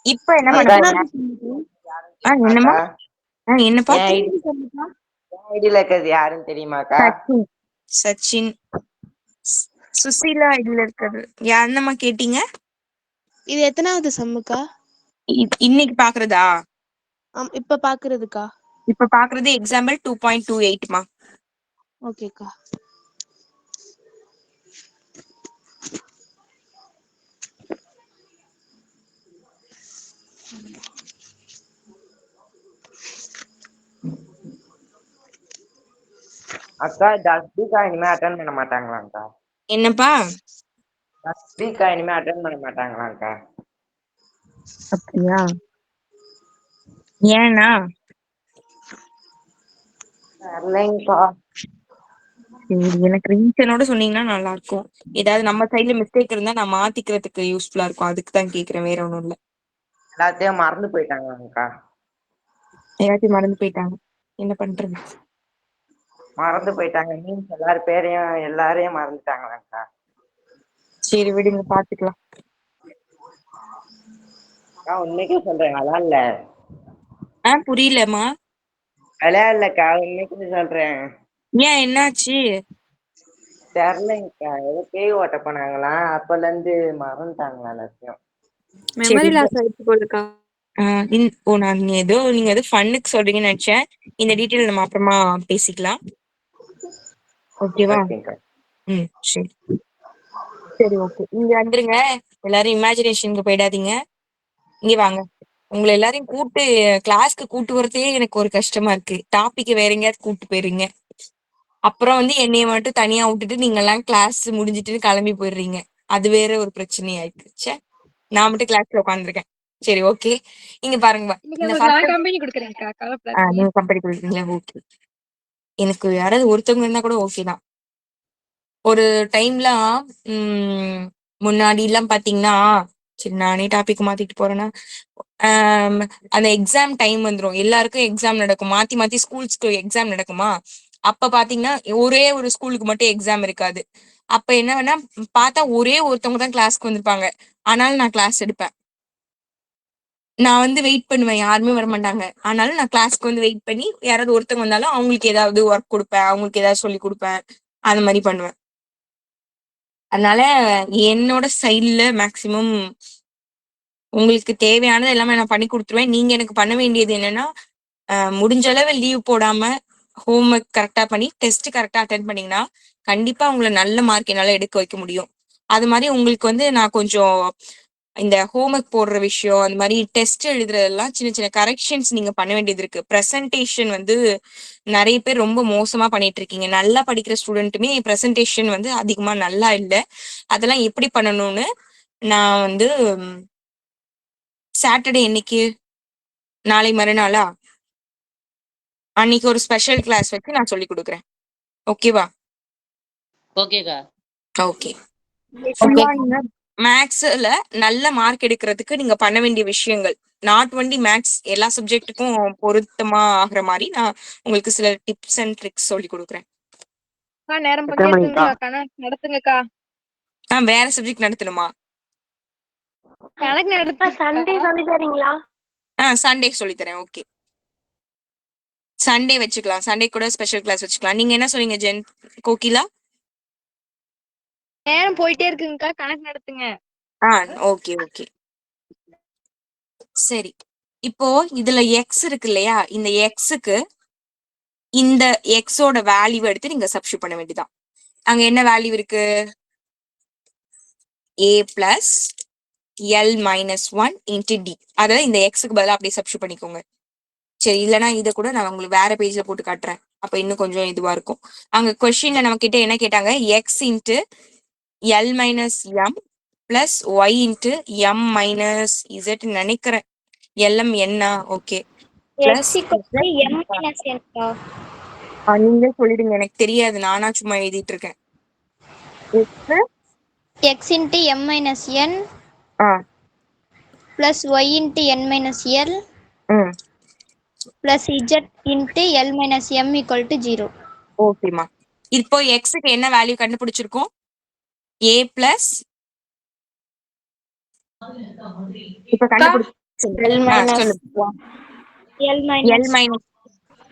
இப்ப என்ன பண்ண போறோம்? என்னமா? என்னப்பா? ஐடியில இருக்கிறது யாருன்னு தெரியுமாக்கா? சச்சின். சுசீலா ஐடியில இருக்கிறது யாருன்னமா கேட்டீங்க? இது எத்தனாவது சம்முக்கா? இன்னைக்கு பாக்குறதா? இப்ப பாக்குறதுக்கா? இப்ப பாக்குறது எக்ஸாம்பிள் 2.28மா. ஓகேக்கா. அக்கா ஜஸ்பிகா இனிமே அட்டென்ட் பண்ண மாட்டாங்களாக்கா? என்னப்பா? ஜஸ்பிகா இனிமே அட்டென்ட் பண்ண மாட்டாங்களாக்கா? அப்படியா? ஏன்னா தெரியலங்கக்கா. சரி, எனக்கு ரீசனோட சொன்னீங்கன்னா நல்லா இருக்கும். ஏதாவது நம்ம சைடுல மிஸ்டேக் இருந்தா நான் மாத்திக்கிறதுக்கு யூஸ்ஃபுல்லா இருக்கும். அதுக்கு தான் கேக்குறேன், வேற ஒண்ணும் இல்ல. எல்லாத்தையும் மறந்து போயிட்டாங்கக்கா. எல்லாத்தையும் மறந்து போயிட்டாங்க, என்ன பண்றது? மறந்து போயிட்டாங்க மீன்ஸ் எல்லாரையும் மறந்துட்டாங்களாக்கா. சரி விடுங்க, பாத்துக்கலாம். அக்கா உண்மைக்கே சொல்றேன் விளையாடல. புரியலம்மா. விளையாடலக்கா உண்மைக்கே சொல்றேன். ஏன், என்னாச்சு? தெரியலங்கக்கா, ஏதோ பேய் ஓட்ட போனாங்களாம், அப்பல இருந்து மறந்துட்டாங்களா எல்லாத்தையும். மெமரி லாஸ் ஆயிடுச்சு போலக்கா. நீங்க ஏதோ ஃபன்னுக்கு சொல்றீங்கன்னு நினைச்சேன். இந்த டீட்டெயில் நம்ம அப்புறமா பேசிக்கலாம், ஓகேவா? ஓகேக்கா. சரி சரி, ஓகே. இங்க வந்துருங்க, எல்லாரும் இமேஜினேஷனுக்கு போயிடாதீங்க. இங்க வாங்க. உங்களை எல்லாரையும் கிளாஸ்க்கு கூட்டு வரதே எனக்கு ஒரு கஷ்டமா இருக்கு. டாபிக் வேற எங்கேயாவது கூட்டு போயிருங்க. அப்புறம் என்னைய மட்டும் தனியா விட்டுட்டு நீங்க எல்லாம் கிளாஸ் முடிஞ்சிட்டு கிளம்பி போயிடுறீங்க. அது வேற ஒரு பிரச்சனையாயிருக்கு. ச்சே, நான் மட்டும் கிளாஸ்ல உட்காந்துருக்கேன். சரி, ஓகே. இங்க பாருங்க, இந்த கம்பெனி கொடுக்குறேன்க்கா, நீங்க கம்பெனி கொடுக்குறீங்களா? ஓகே. எனக்கு யாராவது ஒருத்தவங்க இருந்தா கூட ஓகே தான். ஒரு டைம்ல முன்னாடி எல்லாம் பாத்தீங்கன்னா, சரி நானே டாபிக் மாத்திட்டு போறேன்னா, அந்த எக்ஸாம் டைம் வந்துரும். எல்லாருக்கும் எக்ஸாம் நடக்கும், மாத்தி மாத்தி ஸ்கூல்ஸ்க்கு எக்ஸாம் நடக்குமா. அப்ப பாத்தீங்கன்னா ஒரே ஒரு ஸ்கூலுக்கு மட்டும் எக்ஸாம் இருக்காது. அப்ப என்ன வேணா பார்த்தா ஒரே ஒருத்தவங்க தான் கிளாஸ்க்கு வந்திருப்பாங்க. ஆனாலும் நான் கிளாஸ் எடுப்பேன். நான் வெயிட் பண்ணுவேன், யாருமே வர மாட்டாங்க. ஆனாலும் நான் கிளாஸ்க்கு வெயிட் பண்ணி யாராவது ஒருத்தவங்க வந்தாலும் அவங்களுக்கு ஏதாவது ஒர்க் கொடுப்பேன், அவங்களுக்கு ஏதாவது சொல்லி கொடுப்பேன், அந்த மாதிரி பண்ணுவேன். அதனால என்னோட சைட்ல மேக்சிமம் உங்களுக்கு தேவையானது எல்லாமே நான் பண்ணி கொடுத்துருவேன். நீங்க எனக்கு பண்ண வேண்டியது என்னன்னா, முடிஞ்ச அளவு லீவ் போடாம ஹோம் ஒர்க் கரெக்டா பண்ணி டெஸ்ட் கரெக்டா அட்டென்ட் பண்ணீங்கன்னா கண்டிப்பா உங்களை நல்ல மார்க் என்னால எடுக்க வைக்க முடியும். அது மாதிரி உங்களுக்கு நான் கொஞ்சம் இந்த ஹோம் ஒர்க் போடுற விஷயம், அந்த மாதிரி டெஸ்ட் எழுதுறதெல்லாம் சின்ன சின்ன கரெக்ஷன்ஸ் நீங்க பண்ண வேண்டியது இருக்கு. ப்ரெசன்டேஷன் நிறைய பேர் ரொம்ப மோசமா பண்ணிட்டு இருக்கீங்க. நல்லா படிக்கிற ஸ்டூடெண்ட்டுமே ப்ரெசன்டேஷன் அதிகமா நல்லா இல்லை. அதெல்லாம் எப்படி பண்ணணும்னு நான் சாட்டர்டே இன்னைக்கு நாளை மறுநாளா அன்னைக்கு ஒரு ஸ்பெஷல் கிளாஸ் வச்சு நான் சொல்லி கொடுக்குறேன், ஓகேவா? ஓகேக்கா. ஓகே. மேக்ஸ்ல நல்ல மார்க் எடுக்கிறதுக்கு நீங்க பண்ண வேண்டிய விஷயங்கள், நாட் ஒன்லி மேக்ஸ், எல்லா சப்ஜெக்ட்டுக்கும் பொருத்தமா ஆகுற மாதிரி நான் உங்களுக்கு சில டிப்ஸ் அண்ட் ட்ரிக்ஸ் சொல்லி கொடுக்குறேன். நேரம் பங்கேற்றுங்கக்கா, நடத்துங்கக்கா. வேற சப்ஜெக்ட் நடத்தணுமா? கணக்கு நடத்த சண்டே சொல்லி தரீங்களா? சண்டே சொல்லி தரேன், ஓகே. சண்டே வச்சுக்கலாம், சண்டே கூட ஸ்பெஷல் கிளாஸ் வச்சுக்கலாம். நீங்க என்ன சொன்னீங்க கோகிலா? நேரம் போயிட்டே இருக்குங்கக்கா, கணக்கு நடத்துங்க. ஓகே ஓகே, சரி. இப்போ இதுல எக்ஸ் இருக்கு இல்லையா, இந்த எக்ஸுக்கு இந்த எக்ஸோட வேல்யூ எடுத்து நீங்க சப்ஸ்டிட்யூட் பண்ண வேண்டியதான். அங்க என்ன வேல்யூ இருக்கு? a plus l minus 1 into d. அதாவது இந்த எக்ஸுக்கு பதிலா அப்படியே சப்ஸ்டிட்யூட் பண்ணிக்கோங்க. சரி, இல்லைன்னா இதை கூட நான் உங்களுக்கு வேற பேஜ்ல போட்டு காட்டுறேன், அப்ப இன்னும் கொஞ்சம் இதுவா இருக்கும். அங்க கொஸ்டின்ல நம்ம கிட்ட என்ன கேட்டாங்க? X into l minus m plus y into m minus z நினைக்கிறேன். எல்எம் என்ன? ஓகே. நீங்களே சொல்லிடுங்க, எனக்கு தெரியாது, நானா சும்மா எழுதிட்டு இருக்கேன். x into m minus n plus y into n minus l plus z into l minus m equal to 0. ஓகேமா. இப்போ எக்ஸுக்கு என்ன வேல்யூ கண்டுபிடிச்சிருக்கோம்? a plus இப்ப L minus l minus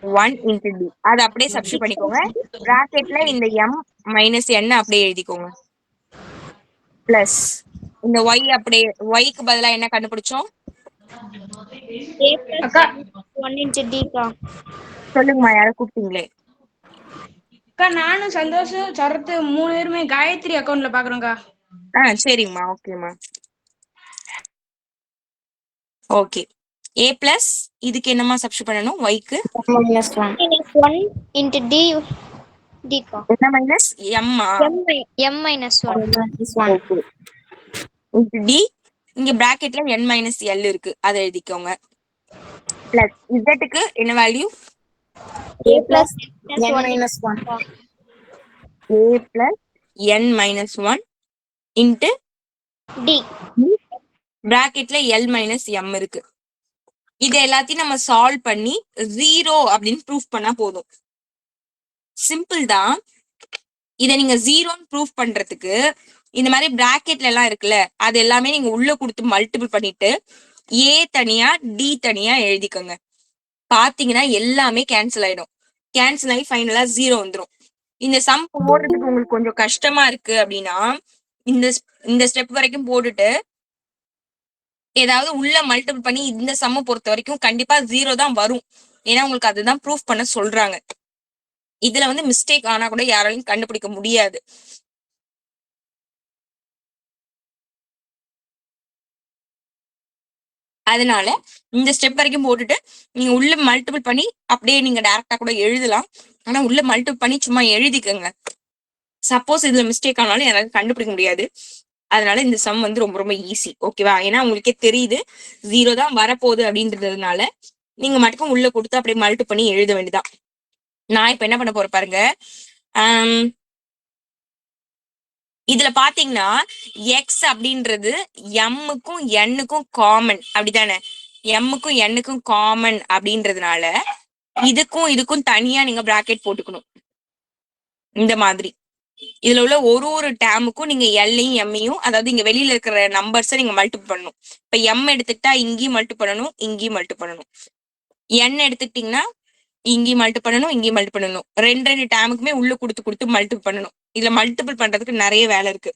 1 into d. அது அப்படியே சப்ஸ்டிட்யூட் பண்ணிக்கோங்க. பிராக்கெட்ல இந்த m minus n அப்படியே எழுதிக்கோங்க. பிளஸ் இந்த y அப்படியே, yக்கு பதிலா என்ன கண்டுபிடிச்சோம்? a plus 1 into d கா. சொல்லுங்கம்மா, யாரை கூப்பிட்டீங்களே? அக்கா, நானும் சந்தோஷம் சரத்து 3 பேருமே காயத்ரி அக்கவுண்ட்ல பாக்குறோம்க்கா. சரிம்மா, ஓகேம்மா. ஓகே. a plus இதுக்கு என்னமா சப்ஸ்டிட்யூட் பண்ணணும்? yக்கு minus 1 into d கா. என்ன minus m m minus 1 okay into d. இங்க பிராக்கெட்ல n minus l இருக்கு, அதை எழுதிக்கோங்க. பிளஸ் இசட்டுக்கு என்ன value? A plus n minus 1. A plus n minus 1 into d. பிராக்கெட்ல L minus M இருக்கு. இது எல்லாத்தையும் நம்ம சால்வ் பண்ணி 0 அப்படின்னு ப்ரூஃப் பண்ணா போதும். சிம்பிள் தான். இதை நீங்க 0ன்னு ப்ரூஃப் பண்றதுக்கு இந்த மாதிரி பிராக்கெட்ல எல்லாம் இருக்குல்ல, அது எல்லாமே நீங்க உள்ள கொடுத்து மல்டிபிள் பண்ணிட்டு A தனியா D தனியா எழுதிக்கோங்க. பாத்தீங்கன்னா எல்லாமே கேன்சல் ஆயிடும். கேன்சல் ஆகி ஃபைனலா 0 வந்துடும். இந்த சம் போடுறதுக்கு உங்களுக்கு கொஞ்சம் கஷ்டமா இருக்கு அப்படின்னா இந்த ஸ்டெப் வரைக்கும் போட்டுட்டு ஏதாவது உள்ள மல்டிபிள் பண்ணி இந்த சம்ம பொறுத்த வரைக்கும் கண்டிப்பா 0 தான் வரும். ஏன்னா உங்களுக்கு அதுதான் ப்ரூஃப் பண்ண சொல்றாங்க. இதுல வந்து மிஸ்டேக் ஆனா கூட யாராலையும் கண்டுபிடிக்க முடியாது. அதனால இந்த ஸ்டெப் வரைக்கும் போட்டுட்டு நீங்க உள்ள மல்டிபிள் பண்ணி அப்படியே நீங்க டைரக்டா கூட எழுதலாம். ஆனா உள்ள மல்டிபிள் பண்ணி சும்மா எழுதிக்கங்க. சப்போஸ் இதுல மிஸ்டேக் ஆனாலும் யாராலும் கண்டுபிடிக்க முடியாது. அதனால இந்த சம் வந்து ரொம்ப ரொம்ப ஈஸி. ஓகேவா? ஏன்னா உங்களுக்கே தெரியுது 0 தான் வரப்போகுது அப்படின்றதுனால நீங்க மட்டும் உள்ள கொடுத்து அப்படியே மல்டிபிள் பண்ணி எழுத வேண்டியதான். நான் இப்ப என்ன பண்ண போறேன் பாருங்க. இதுல பாத்தீங்கன்னா எக்ஸ் அப்படின்றது எம்முக்கும் எண்ணுக்கும் காமன், அப்படித்தானே? எம்முக்கும் எண்ணுக்கும் காமன் அப்படின்றதுனால இதுக்கும் தனியா நீங்க பிராக்கெட் போட்டுக்கணும். இந்த மாதிரி இதுல உள்ள ஒரு டேமுக்கும் நீங்க எல்லையும் எம்மையும், அதாவது இங்க வெளியில இருக்கிற நம்பர்ஸை நீங்க மல்டிபிள் பண்ணணும். இப்ப எம் எடுத்துக்கிட்டா இங்கேயும் மல்டிபிள் பண்ணணும், இங்கேயும் மல்டிபிள் பண்ணணும். என் எடுத்துக்கிட்டீங்கன்னா இங்கேயும் மல்டிபிள் பண்ணணும், இங்கேயும் மல்டிபிள் பண்ணணும். ரெண்டு டேமுக்குமே உள்ள கொடுத்து மல்டிபிள் பண்ணணும். இதுல மல்டிபிள் பண்றதுக்கு நிறைய வேலை இருக்கு.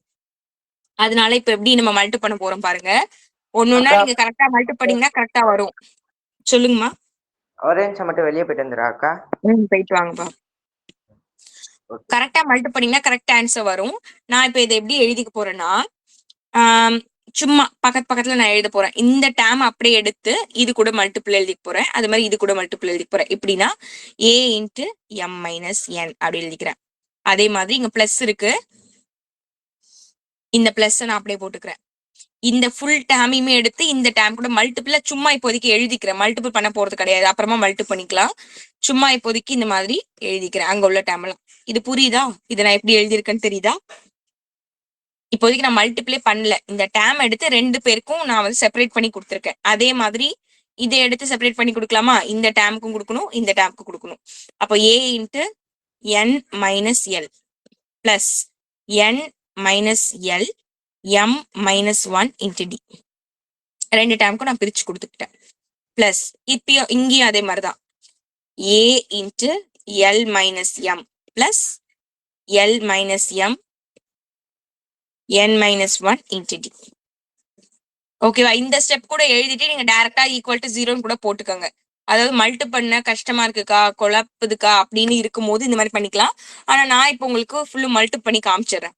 அதனால இப்ப எப்படி நம்ம மல்டிபிள் பண்ண போறோம் பாருங்க. ஒன்னொன்னா நீங்க கரெக்டா மல்டிபிள் பண்ணீங்கன்னா கரெக்டா வரும். சொல்லுங்கம்மா. ஒரே நிமிஷம் மட்டும் வெளியே போயிட்டு வந்துடுறா அக்கா. போயிட்டு வாங்கப்பா. கரெக்டா மல்டிபிள் பண்ணீங்கன்னா கரெக்ட் ஆன்சர் வரும். நான் இப்ப இதை எப்படி எழுதிக்க போறேன்னா சும்மா பக்கத்துல நான் எழுத போறேன். இந்த டேம் அப்படியே எடுத்து இது கூட மல்டிபிள் எழுதிக்க போறேன். அது மாதிரி இது கூட மல்டிபிள் எழுதிக்க போறேன். எப்படின்னா A into M minus N அப்படி எழுதிக்கிறேன். அதே மாதிரி இங்க பிளஸ் இருக்கு, இந்த பிளஸ் நான் அப்படியே போட்டுக்கிறேன். இந்த ஃபுல் டேமையுமே எடுத்து இந்த டேம் கூட மல்டிபிள் சும்மா இப்போதைக்கு எழுதிக்கிறேன். மல்டிபிள் பண்ண போறது கிடையாது, அப்புறமா மல்டிபிள் பண்ணிக்கலாம். சும்மா இப்போதைக்கு இந்த மாதிரி எழுதிக்கிறேன் அங்க உள்ள டேம் எல்லாம். இது புரியுதா? இதை நான் எப்படி எழுதியிருக்கேன்னு தெரியுதா? இப்போதைக்கு நான் மல்டிப்ளே பண்ணல. இந்த டேம் எடுத்து ரெண்டு பேருக்கும் நான் வந்து செப்பரேட் பண்ணி கொடுத்துருக்கேன். அதே மாதிரி இதை எடுத்து செப்பரேட் பண்ணி கொடுக்கலாமா? இந்த டேமுக்கும் கொடுக்கணும், இந்த டேமுக்கும் கொடுக்கணும். அப்போ A into N minus l plus N minus l M minus 1 into d. ரெண்டு டேமுக்கும் நான் பிரிச்சு கொடுத்துக்கிட்டேன். பிளஸ் இப்பயும் இங்கேயும் அதே மாதிரிதான் A into l minus m plus l minus m n minus 1 into d. ஓகேவா? இந்த ஸ்டெப் கூட எழுதிட்டு நீங்க டைரக்டா ஈக்குவல் டு 0 கூட போட்டுக்கோங்க. அதாவது மல்டிபிள் பண்ண கஷ்டமா இருக்குக்கா, குழப்புதுக்கா அப்படின்னு இருக்கும் போது இந்த மாதிரி பண்ணிக்கலாம். ஆனா நான் இப்போ உங்களுக்கு ஃபுல்லு மல்டிபிள் பண்ணி காமிச்சிடுறேன்.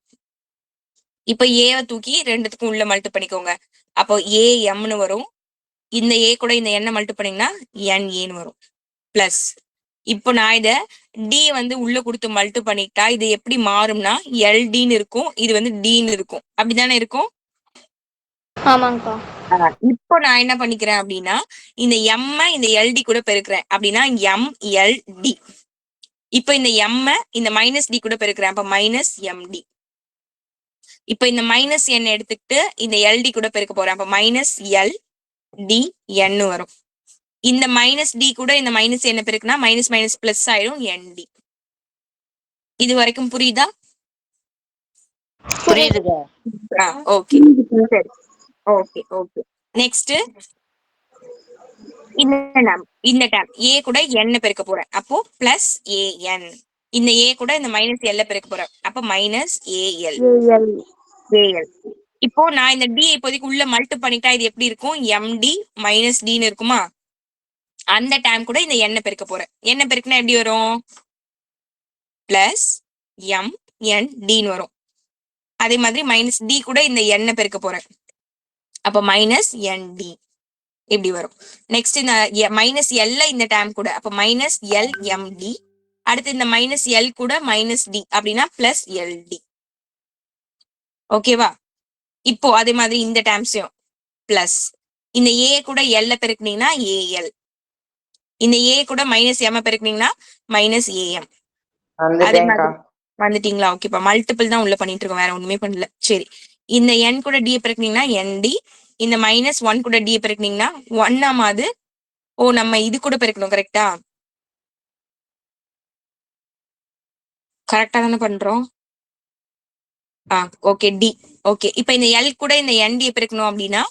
இப்ப ஏவை தூக்கி ரெண்டுத்துக்கும் உள்ள மல்டிபிள் பண்ணிக்கோங்க. அப்போ ஏ எம்னு வரும். இந்த ஏ கூட இந்த எண்ணை மல்டிபிள் பண்ணீங்கன்னா என் ஏன்னு வரும். பிளஸ் இப்போ நான் இதை டி வந்து உள்ள கொடுத்து மல்டிபிள் பண்ணிட்டா இது எப்படி மாறும்னா எல்டின்னு இருக்கும், இது வந்து டின்னு இருக்கும். அப்படிதானே இருக்கும்? ஆமாங்கக்கா. இப்போ நான் என்ன பண்ணிக்கிறேன் அப்படின்னா இந்த எம் இந்த எல்டி கூட பெருக்கிறேன். அப்படின்னா எம் எல் டி. இப்ப இந்த எம் இந்த மைனஸ் டி கூட பெருக்கிறேன். அப்ப மைனஸ் எம்டி. இப்ப இந்த மைனஸ் என் எடுத்துக்கிட்டு இந்த எல்டி கூட பெருக்க போறேன். அப்ப மைனஸ் எல் டி என் வரும். இந்த மைனஸ் டி கூட இந்த மைனஸ் என்ன பெருக்குன்னா மைனஸ் மைனஸ் பிளஸ் ஆயிடும் என்டி. இது வரைக்கும் புரியுதா? புரியுதுக்கா. ஓகே சரி. Okay okay. நெக்ஸ்ட் இந்த டேம் ஏ கூட என்ன பெருக்க போறேன். அப்போ பிளஸ் ஏஎன். இந்த ஏ கூட இந்த மைனஸ் எல்ல பெருக்க போறேன். அப்ப மைனஸ் ஏஎல். ஏஎல். இப்போ நான் இந்த டி இப்போதைக்கு உள்ள மல்டிபிள் பண்ணிட்டா இது எப்படி இருக்கும்? எம்டி மைனஸ் டின்னு இருக்குமா? அந்த டைம் கூட இந்த எண்ணெய் பெருக்க போறேன். எண்ணெய் பெருக்குனா எப்படி வரும்? பிளஸ் எம் என் டின்னு வரும். அதே மாதிரி மைனஸ் டி கூட இந்த எண்ணெய் பெருக்க போறேன். அப்ப மைனஸ் என் டி இப்படி வரும். நெக்ஸ்ட் இந்த மைனஸ் எல்ல இந்த டைம் கூட அப்ப மைனஸ் எல் எம் டி. அடுத்து இந்த மைனஸ் எல் கூட மைனஸ் டி அப்படின்னா பிளஸ் எல் டி. ஓகேவா? இப்போ அதே மாதிரி இந்த டைம்ஸையும் பிளஸ் இந்த ஏ கூட எல்ல பெருக்குனீங்கன்னா ஏஎல். இந்த ஏ கூட மைனஸ் எம் பெருக்குனீங்கன்னா மைனஸ் ஏஎம். அதே வந்துட்டேன்க்கா. மாதிரி வந்துட்டீங்களா? ஓகேப்பா. மல்டிபிள் தான் உள்ள பண்ணிட்டு இருக்கோம், வேற ஒண்ணுமே பண்ணல. சரி, இந்த என் கூட டி பெருக்குனீங்கன்னா என்டி, இந்த மைனஸ் ஒன் கூட டி பெருக்குனீங்கன்னா ஒன்னாமாது. ஓ, நம்ம இது கூட பெருக்கணும், கரெக்டா? கரெக்டா தானே பண்றோம்? Okay, D. ஓகே, இப்ப இந்த எல் கூட இந்த என் டி பெருக்கணும் அப்படின்னா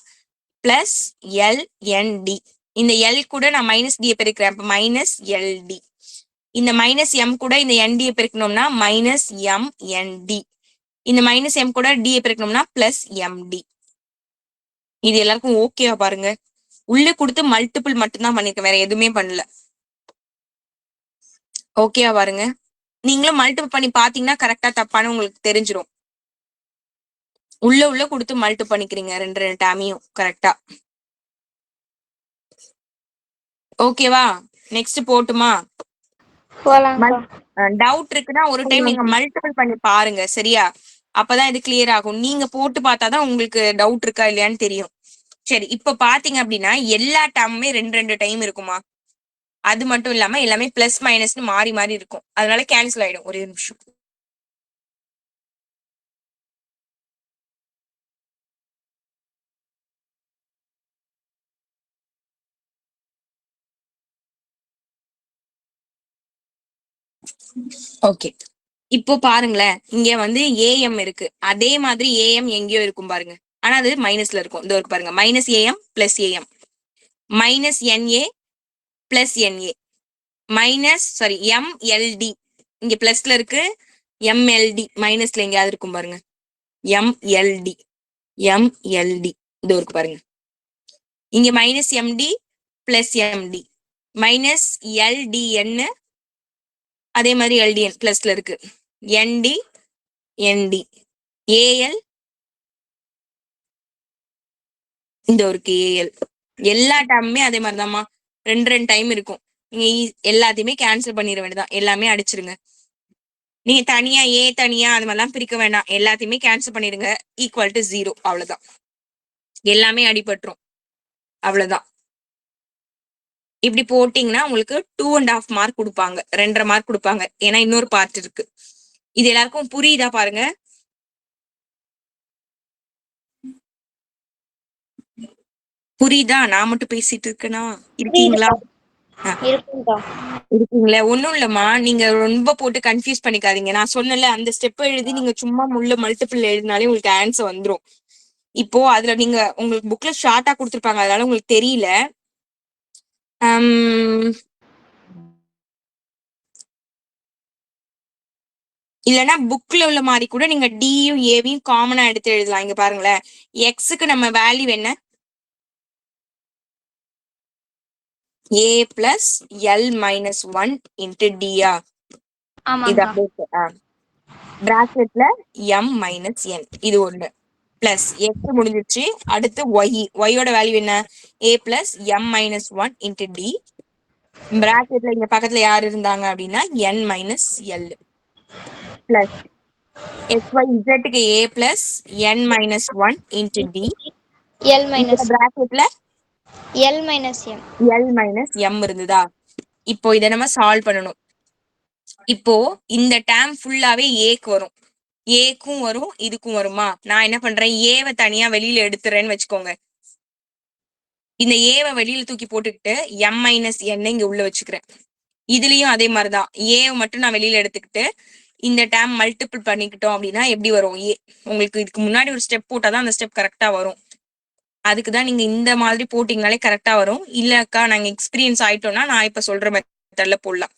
பிளஸ் எல் என் டி. இந்த எல் கூட நான் மைனஸ் டி பெருக்கிறேன், அப்ப மைனஸ் எல் டி. இந்த மைனஸ் எம் கூட இந்த என் டி பெருக்கணும்னா மைனஸ் எம் என் டி. இந்த மைனஸ் எம் கூட டி பெருக்கணும்னா பிளஸ் எம் டி. இது எல்லாருக்கும் ஓகேவா பாருங்க? உள்ள கொடுத்து மல்டிபிள் மட்டும்தான் பண்ணிருக்கேன், வேற எதுவுமே பண்ணல. ஓகேவா பாருங்க? நீங்களும் மல்டிபிள் பண்ணி பாத்தீங்கன்னா கரெக்டா தப்பானு உங்களுக்கு தெரிஞ்சிரும். உள்ள கொடுத்து மல்டிபிள் பண்ணிக்கிறீங்க ரெண்டு டேமையும் கரெக்டா. ஓகேவா? நெக்ஸ்ட் போட்டுமா? டவுட் இருக்குன்னா ஒரு டைம் நீங்க மல்டிபிள் பண்ணி பாருங்க, சரியா? அப்பதான் இது கிளியர் ஆகும். நீங்க போட்டு பார்த்தாதான் உங்களுக்கு டவுட் இருக்கா இல்லையான்னு தெரியும். சரி, இப்ப பாத்தீங்க அப்படின்னா எல்லா டேமுமே ரெண்டு டைம் இருக்குமா? அது மட்டும் இல்லாம எல்லாமே பிளஸ் மைனஸ்னு மாறி மாறி இருக்கும், அதனால கேன்சல் ஆயிடும். ஒரே நிமிஷம். ஓகே, இப்போ பாருங்களேன், இங்க வந்து ஏஎம் இருக்கு, அதே மாதிரி ஏஎம் எங்கேயோ இருக்கும் பாருங்க, ஆனா அது மைனஸ்ல இருக்கும். இதோ இருக்கு பாருங்க, minus a m plus a m, minus n a plus n a, minus sorry m l d. இங்க பிளஸ்ல இருக்கு, எம்எல்டி மைனஸ்ல எங்கேயாவது இருக்கும் பாருங்க, எம்எல்டி எம்எல்டி இதோ இருக்கு பாருங்க. இங்க minus m d plus m d, minus l d n, அதே மாதிரி எல்டிஎன் பிளஸ்ல இருக்கு, என்டி என்டி, ஏஎல் இந்த இருக்கு ஏஎல். எல்லா டைமுமே அதே மாதிரிதாம்மா, ரெண்டு டைம் இருக்கும். நீங்க எல்லாத்தையுமே கேன்சல் பண்ணிட வேண்டியதான், எல்லாமே அடிச்சிருங்க. நீங்க தனியா ஏ தனியா அது மாதிரிலாம் பிரிக்க வேண்டாம், எல்லாத்தையுமே கேன்சல் பண்ணிடுங்க. ஈக்குவல் டு 0, அவ்வளவுதான். எல்லாமே அடிபட்டுரும், அவ்வளவுதான். இப்படி போட்டீங்கன்னா உங்களுக்கு 2.5 மார்க் கொடுப்பாங்க, 2.5 மார்க் கொடுப்பாங்க. ஏன்னா இன்னொரு பார்ட் இருக்கு. இது எல்லாருக்கும் புரியுதா பாருங்க? புரியுதா? நான் மட்டும் பேசிட்டு இருக்கேனா? இருக்கீங்களா? இருக்கீங்களா? ஒண்ணும் இல்லம்மா, நீங்க ரொம்ப போட்டு கன்ஃபியூஸ் பண்ணிக்காதீங்க. நான் சொன்னல அந்த ஸ்டெப் எழுதி நீங்க சும்மா முள்ள மல்டிபிள் எழுதினாலே உங்களுக்கு ஆன்சர் வந்துரும். இப்போ அதுல நீங்க உங்களுக்கு புக்ல ஷார்ட்டா கொடுத்துருப்பாங்க, அதனால உங்களுக்கு தெரியல. இல்லைன்னா புக்ல உள்ள மாதிரி கூட நீங்க டியும் ஏவையும் காமனா எடுத்து எழுதலாம். இங்க பாருங்களேன், எக்ஸுக்கு நம்ம வேல்யூ என்ன? A plus l minus 1 into டியா, பிராக்கெட்ல எம் மைனஸ் என், இது ஒண்ணு. பிளஸ் எக்ஸ் முடிஞ்சிருச்சு. அடுத்து ஒய், ஒய்யோட வேல்யூ என்ன? A plus m minus 1 into d, பிராக்கெட்ல இங்க பக்கத்துல யார் இருந்தாங்க அப்படின்னா n minus l, plus xy zக்கு a plus n minus 1 into d, l minus பிராக்கெட்ல l minus m, l minus m இருந்ததா? இப்போ இதை நம்ம சால்வ் பண்ணணும். இப்போ இந்த டேம் ஃபுல்லாவே ஏக்கு வரும், ஏக்கும் வரும், இதுக்கும் வருமா? நான் என்ன பண்றேன், ஏவை தனியா வெளியில எடுத்துறேன்னு வச்சுக்கோங்க. இந்த ஏவை வெளியில தூக்கி போட்டுக்கிட்டு m மைனஸ் n இங்க உள்ள வச்சுக்கிறேன். இதுலயும் அதே மாதிரிதான், ஏவை மட்டும் நான் வெளியில எடுத்துக்கிட்டு இந்த டேம் மல்டிபிள் பண்ணிக்கிட்டோம் அப்படின்னா எப்படி வரும்? ஏ உங்களுக்கு இதுக்கு முன்னாடி ஒரு ஸ்டெப் போட்டாதான் அந்த ஸ்டெப் கரெக்டா வரும். அதுக்குதான் நீங்க இந்த மாதிரி போட்டீங்கனாலே கரெக்டா வரும். இல்லக்கா நாங்க எக்ஸ்பீரியன்ஸ் ஆயிட்டோம்னா நான் இப்ப சொல்ற மெத்தட்ல போடலாம்.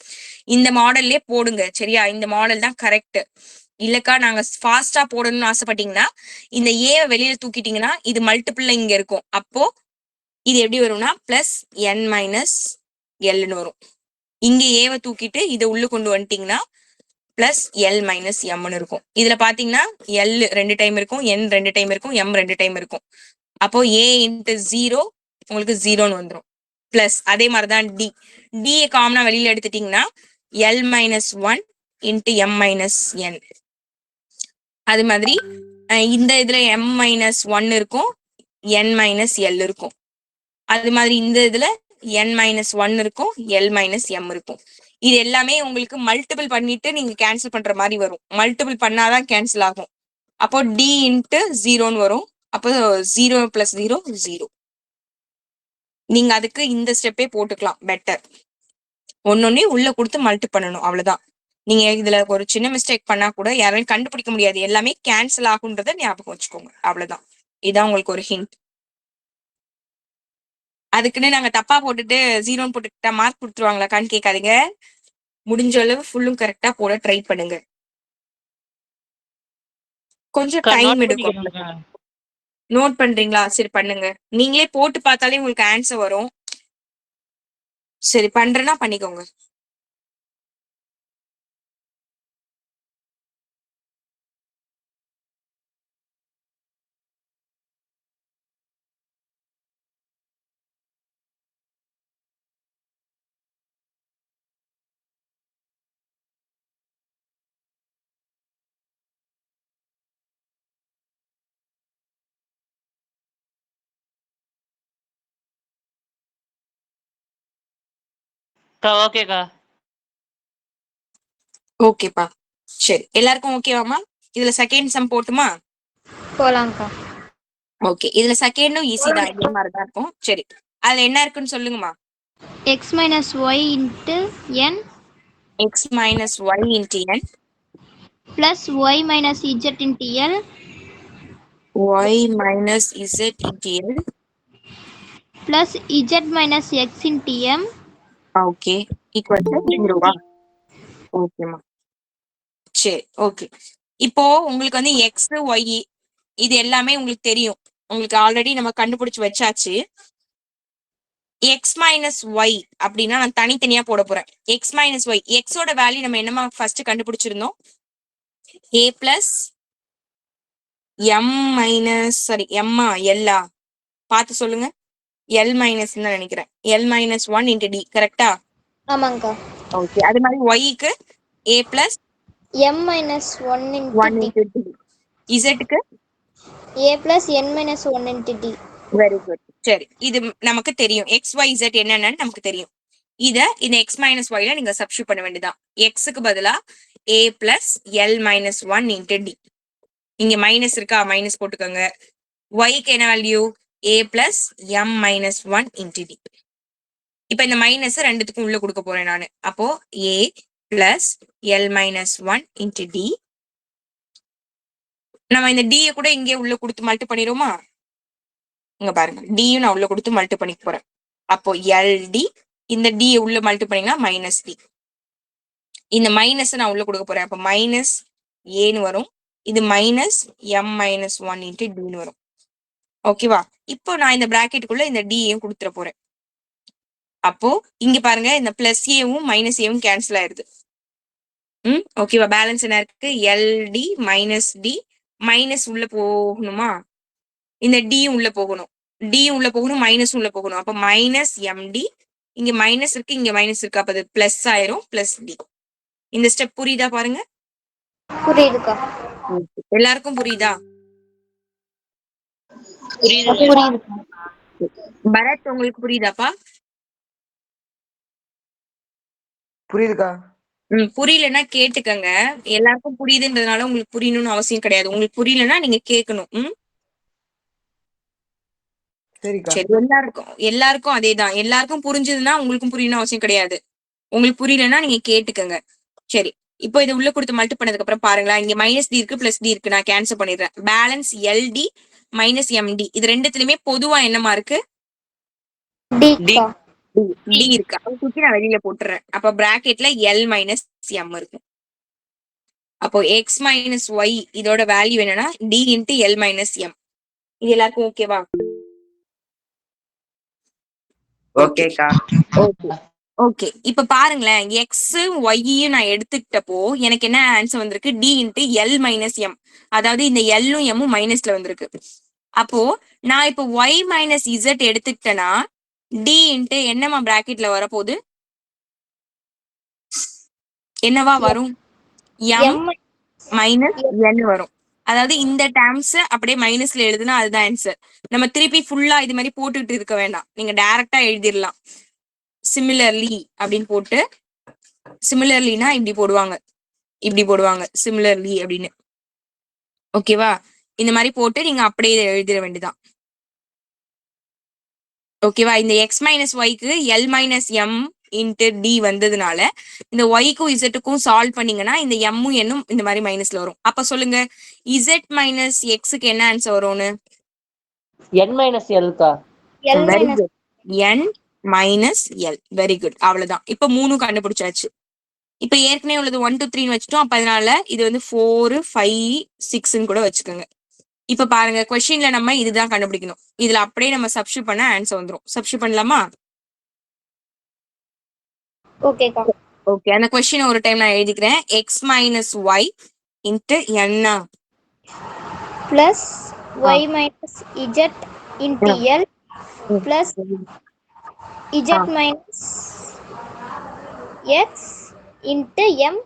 இந்த மாடல்லே போடுங்க, சரியா? இந்த மாடல் தான் கரெக்ட். இல்லக்கா நாங்க ஃபாஸ்டா போடணும்னு ஆசைப்பட்டீங்கன்னா இந்த ஏவை வெளியில தூக்கிட்டீங்கன்னா இது மல்டிபிள்ல இங்க இருக்கும். அப்போ இது எப்படி வரும்னா பிளஸ் என் மைனஸ் எல்னு வரும். இங்க ஏவை தூக்கிட்டு இதை உள்ள கொண்டு வந்துட்டீங்கன்னா பிளஸ் எல் மைனஸ் எம்னு இருக்கும். இதுல பாத்தீங்கன்னா எல் 2 டைம் இருக்கும், என் 2 டைம் இருக்கும், எம் 2 டைம் இருக்கும். அப்போ ஏ இன்ட்டு 0 உங்களுக்கு 0ன்னு வந்துடும். பிளஸ் அதே மாதிரிதான் டி, டி காமனா வெளியில எடுத்துட்டீங்கன்னா l minus 1 into m minus n. அது மாதிரி இந்த இதுல எம் மைனஸ் 1 இருக்கும், என் மைனஸ் எல் இருக்கும். அது மாதிரி இந்த இதுல n-1 இருக்கும், l-m இருக்கும். இது எல்லாமே உங்களுக்கு மல்டிபிள் பண்ணிட்டு நீங்க கேன்சல் பண்ற மாதிரி வரும். மல்டிபிள் பண்ணாதான் கேன்சல் ஆகும். அப்போ d இன்ட்டு 0ன்னு வரும். அப்போ 0 + 0 0. நீங்க அதுக்கு இந்த ஸ்டெப்பே போட்டுக்கலாம், பெட்டர். ஒன்னொன்னே உள்ள கொடுத்து மல்டி பண்ணணும், அவ்வளவுதான். நீங்க இதுல ஒரு சின்ன மிஸ்டேக் பண்ணா கூட யாராலையும் கண்டுபிடிக்க முடியாது. எல்லாமே கேன்சல் ஆகுன்றத ஞாபகம் வச்சுக்கோங்க, அவ்வளவுதான். இதான் உங்களுக்கு ஒரு ஹிண்ட். அதுக்குன்னு நாங்க தப்பா போட்டுட்டு 0ன்னு போட்டுக்கிட்டா மார்க் கொடுத்துருவாங்களாக்கான்னு கேட்காதீங்க. முடிஞ்ச அளவு ஃபுல்லும் கரெக்டா போட ட்ரை பண்ணுங்க. கொஞ்சம் டைம் எடுக்கும். நோட் பண்றீங்களா? சரி பண்ணுங்க. நீங்களே போட்டு பார்த்தாலே உங்களுக்கு ஆன்சர் வரும். சரி பண்றேன்னா பண்ணிக்கோங்க. ஓகேக்கா. ஓகேப்பா, சரி. எல்லாருக்கும் ஓகேவாமா? இதுல செகண்ட் சம் போட்டுமா? போலாம்க்கா. ஓகே, இதுல செகண்டும் ஈஸி தான், இதே மாதிரி தான் இருக்கும். சரி, அதுல என்ன இருக்குன்னு சொல்லுங்கம்மா. x minus y into n x minus y into n plus y minus z into l y minus z into l plus z minus x into m okay equal to 0வா? ஓகேம்மா, சரி. ஓகே, இப்போ உங்களுக்கு வந்து X Y இது எல்லாமே உங்களுக்கு தெரியும். உங்களுக்கு ஆல்ரெடி நம்ம கண்டுபிடிச்சு வச்சாச்சு. எக்ஸ் மைனஸ் ஒய் அப்படின்னா நான் தனித்தனியா போட போறேன். எக்ஸ் மைனஸ் ஒய், எக்ஸோட வேல்யூ நம்ம என்னமா ஃபர்ஸ்ட் கண்டுபிடிச்சிருந்தோம்? a plus m minus sorry எம்மா எல்லா பார்த்து சொல்லுங்க. எல் மைனஸ் தான் நினைக்கிறேன். l-1 இன்டு டி, கரெக்டா? ஆமாங்கக்கா. ஓகே, அது மாதிரி ஒய்க்கு a பிளஸ் m minus 1 1 into into d, இசட்டுக்கு a plus n minus 1 into d. Very good. சரி, இது நமக்கு தெரியும். எக்ஸ் ஒய் இசட் என்னன்னு நமக்கு தெரியும். இத இந்த எக்ஸ் மைனஸ் ஒய்ல நீங்க சப்ஸ்டியூட் பண்ண வேண்டியதான். எக்ஸுக்கு பதிலா a plus l-1 into d. இங்க மைனஸ் இருக்கா? மைனஸ் போட்டுக்கோங்க. ஒய்க்கு என்ன value? a plus m-1 into d. இப்ப இந்த மைனஸ் ரெண்டுத்துக்கும் உள்ள கொடுக்க போறேன் நானு. அப்போ a plus l-1 into D. நம்ம இந்த d கூட இங்கே உள்ள கொடுத்து மல்டி பண்ணிடுவோமா? இங்க பாருங்க, டியும் நான் உள்ள கொடுத்து மல்டி பண்ணிக்க போறேன். அப்போ எல்டி, இந்த டி உள்ள மல்டி பண்ணீங்கன்னா மைனஸ் டி. இந்த மைனஸ் நான் உள்ள கொடுக்க போறேன். அப்போ மைனஸ் ஏன்னு வரும். இது மைனஸ் m-1 இன்டு டின்னு வரும். ஓகேவா? இப்போ நான் இந்த பிராக்கெட்டுக்குள்ள இந்த டியையும் கொடுத்துட போறேன். அப்போ இங்க பாருங்க, இந்த பிளஸ் ஏவும் மைனஸ் ஏவும் கேன்சல் ஆயிருது. ஓகேவா? பேலன்ஸ் என்ன இருக்கு? LT minus D. மைனஸ் உள்ள போகணுமா? இந்த டியும் உள்ள போகணும், டியும் உள்ள போகணும், மைனஸ் உள்ள போகணும். அப்ப மைனஸ் எம்டி, இங்க மைனஸ் இருக்கு, இங்க மைனஸ் இருக்கு. அப்ப அது பிளஸ் ஆயிரும், பிளஸ் டி. இந்த ஸ்டெப் புரியுதா பாருங்க? புரியுதுக்கா. எல்லாருக்கும் புரியுதா? பரத் உங்களுக்கு புரியுதாப்பா? புரியுதுக்கா. புரியலன்னா கேட்டுக்கங்க. எல்லாருக்கும் புரியுதுன்றதுனால உங்களுக்கு புரியணும்னு அவசியம் கிடையாது. உங்களுக்கு புரியலன்னா நீங்க கேட்கணும். சரிக்கா. சரி, எல்லாருக்கும் அதேதான். எல்லாருக்கும் புரிஞ்சதுன்னா உங்களுக்கும் புரியணும் அவசியம் கிடையாது. உங்களுக்கு புரியலன்னா நீங்க கேட்டுக்கங்க. சரி, இப்போ இதை உள்ள கொடுத்து மல்டி பண்ணதுக்கு அப்புறம் பாருங்களா, இங்க மைனஸ் டி இருக்கு, பிளஸ் டி இருக்கு. நான் கேன்சல் பண்ணிடுறேன். Balance l d minus m d. இது ரெண்டுத்துலயுமே பொதுவா என்னமா இருக்கு? d டி இருக்கு. அதை தூக்கி நான் வெளியில போட்டுறேன். அப்ப பிராக்கெட்ல எல் மைனஸ் எம் இருக்கு. அப்போ எக்ஸ் மைனஸ் ஒய் இதோட வேல்யூ என்னன்னா d into l minus m. இது எல்லாருக்கும் ஓகேவா? ஓகேக்கா. ஓகே, இப்ப பாருங்களேன், எக்ஸ் ஒய்யும் நான் எடுத்துக்கிட்டப்போ எனக்கு என்ன ஆன்சர் வந்திருக்கு? D into l minus m. அதாவது இந்த எல்லும் எம்மும் மைனஸ்ல வந்திருக்கு. அப்போ நான் இப்போ ஒய் மைனஸ் இசட் எடுத்துக்கிட்டேன்னா டி இன்ட்டு என்னமா பிராக்கெட்ல வரப்போகுது? என்னவா வரும்? எம் மைனஸ் என் வரும். அதாவது இந்த டேர்ம்ஸ் அப்படியே மைனஸ்ல எழுதுனா அதுதான் ஆன்சர். நம்ம திருப்பி ஃபுல்லா இது மாதிரி போட்டுக்கிட்டு இருக்க வேண்டாம், நீங்க டைரக்டா எழுதிடலாம். சிமிலர்லி அப்படின்னு போட்டு, சிமிலர்லினா இப்படி போடுவாங்க சிமிலர்லி அப்படின்னு. ஓகேவா? இந்த மாதிரி போட்டு நீங்க அப்படியே எழுதிட வேண்டியதான். ஓகேவா? இந்த எக்ஸ் மைனஸ் ஒய்க்கு l minus m into d வந்ததுனால இந்த ஒய்க்கும் இசட்டுக்கும் சால்வ் பண்ணீங்கன்னா இந்த எம்மும் என்னும் இந்த மாதிரி மைனஸ்ல வரும். அப்ப சொல்லுங்க இசட் மைனஸ் எக்ஸுக்கு என்ன ஆன்சர் வரும்னு? n மைனஸ் எல்கா. Very good. n minus l. Very good. அவ்வளவுதான். இப்ப 3 கண்டுபிடிச்சாச்சு. இப்ப ஏற்கனவே உள்ளது 1 2 3 வச்சுட்டோம். அப்ப அதனால இது வந்து 4 5 6ன்னு கூட வச்சுக்கோங்க. இப்ப பாருங்க கொஸ்டின்ல நம்ம இதுதான் கண்டுபிடிக்கணும். இதுல அப்படியே நம்ம சப்ஸ்டியூட் பண்ண ஆன்சர் வந்துரும். சப்ஸ்டியூட் பண்ணலாமா? ஓகேக்கா. ஓகே, அந்த கொஸ்டின் ஒரு டைம் நான் எழுதிக்கிறேன். எக்ஸ் மைனஸ் ஒய் இன்ட்டு என்ன plus y minus z into l plus z minus x into m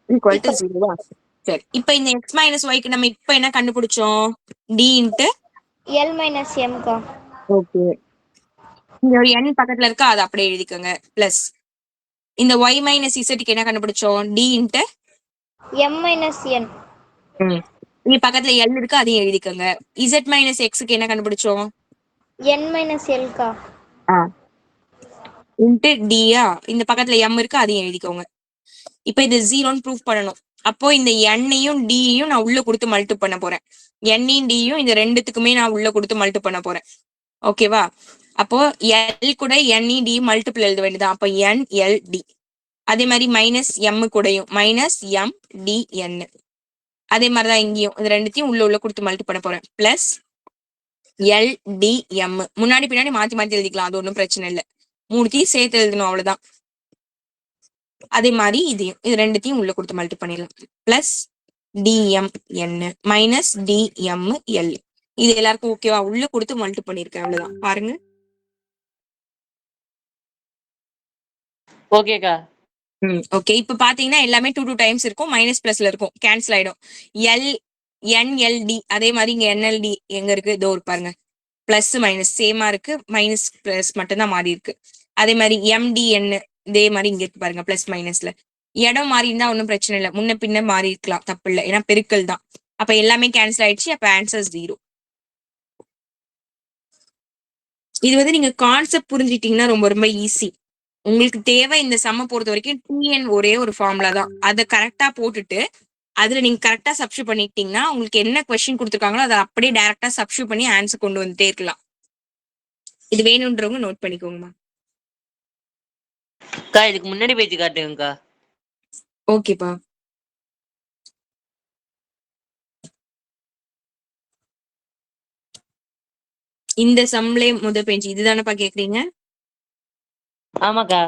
equal to 0. சரி, இப்ப இந்த எக்ஸ் மைனஸ் ஒய்க்கு நம்ம இப்ப என்ன கண்டுபிடிச்சோம்? டி இன்ட்டு எல் மைனஸ் எம்கா. ஓகே, இந்த ஒரு n பக்கத்துல இருக்கா அதை அப்படியே எழுதிக்கோங்க. பிளஸ் இந்த ஒய் மைனஸ் இசட்டுக்கு என்ன கண்டுபிடிச்சோம்? டி இன்ட்டு எம் மைனஸ் என். இங்க பக்கத்துல எல் இருக்கு, அதையும் எழுதிக்கோங்க. இசட் மைனஸ் எக்ஸுக்கு என்ன கண்டுபிடிச்சோம்? என் மைனஸ் எல்கா. இன்ட்டு டியா, இந்த பக்கத்துல எம் இருக்கு, அதையும் எழுதிக்கோங்க. இப்ப இது 0ன்னு ப்ரூவ் பண்ணணும். அப்போ இந்த எண்ணையும் டியையும் நான் உள்ள கொடுத்து மல்டிபிள் பண்ண போறேன். எண்ணையும் டியும் இந்த ரெண்டுத்துக்குமே நான் உள்ள கொடுத்து மல்டிபிள் பண்ண போறேன். ஓகேவா? அப்போ எல் கூட எண்ணையும் டி மல்டிபிள் எழுத வேண்டியதான். அப்போ என் எல் டி. அதே மாதிரி மைனஸ் எம் கூடயும் மைனஸ் எம் டி என். அதே மாதிரிதான் இங்கேயும் இது ரெண்டுத்தையும் உள்ள கொடுத்து மல்டிபிள் பண்ண போறேன். Plus l D M. முன்னாடி பின்னாடி மாத்தி மாத்தி எழுதிக்கலாம், அது ஒன்றும் பிரச்சனை இல்லை. 3த்தையும் சேர்த்து எழுதணும், அவ்வளவுதான். அதே மாதிரி இதையும் இது ரெண்டுத்தையும் உள்ள கொடுத்து மல்டிபிள் பண்ணிடலாம். பிளஸ் டிஎம் என் மைனஸ் டிஎம் எல். இது எல்லாருக்கும் ஓகேவா? உள்ள கொடுத்து மல்டிபிள் பண்ணிருக்கேன், அவ்வளவுதான். பாருங்க. ஓகேக்கா. ஓகே, இப்ப பாத்தீங்கன்னா எல்லாமே 2 டைம்ஸ் இருக்கும், மைனஸ் பிளஸ்ல இருக்கும், கேன்சல் ஆயிடும். எல் என்எல்டி அதே மாதிரி இங்க என்எல்டி எங்க இருக்கு? இதோ பாருங்க, பிளஸ் மைனஸ் சேமா இருக்கு, மைனஸ் பிளஸ் மட்டும்தான் மாறி இருக்கு. அதே மாதிரி எம்டிஎன் இதே மாதிரி இங்க இருக்கு பாருங்க, பிளஸ் மைனஸ்ல. இடம் மாறி இருந்தா ஒன்றும் பிரச்சனை இல்லை, முன்ன பின்ன மாறி இருக்கலாம், தப்பு இல்லை, ஏன்னா பெருக்கல் தான். அப்ப எல்லாமே கேன்சல் ஆயிடுச்சு. அப்ப ஆன்சர் 0. இது வந்து நீங்க கான்செப்ட் புரிஞ்சுட்டீங்கன்னா ரொம்ப ரொம்ப ஈஸி. உங்களுக்கு தேவை இந்த சம்ம பொறுத்த வரைக்கும் டிஎன் ஒரே ஒரு ஃபார்முலா தான். அதை கரெக்டா போட்டுட்டு அதுல நீங்க கரெக்டா சப்ஸ்டியூட் பண்ணிட்டீங்கன்னா உங்களுக்கு என்ன கொஸ்டின் கொடுத்துருக்காங்களோ அதை அப்படியே டைரக்டா சப்ஸ்டியூட் பண்ணி ஆன்சர் கொண்டு வந்துட்டே இருக்கலாம். இது வேணும்ன்றவங்க நோட் பண்ணிக்கோங்கம்மா. இதுக்கு முன்னாடி பேஜ் காட்டுங்கக்கா. ஓகேப்பா. இந்த சம்லே பேஜ் இதுதானப்பா கேக்குறீங்க? ஆமாக்கா.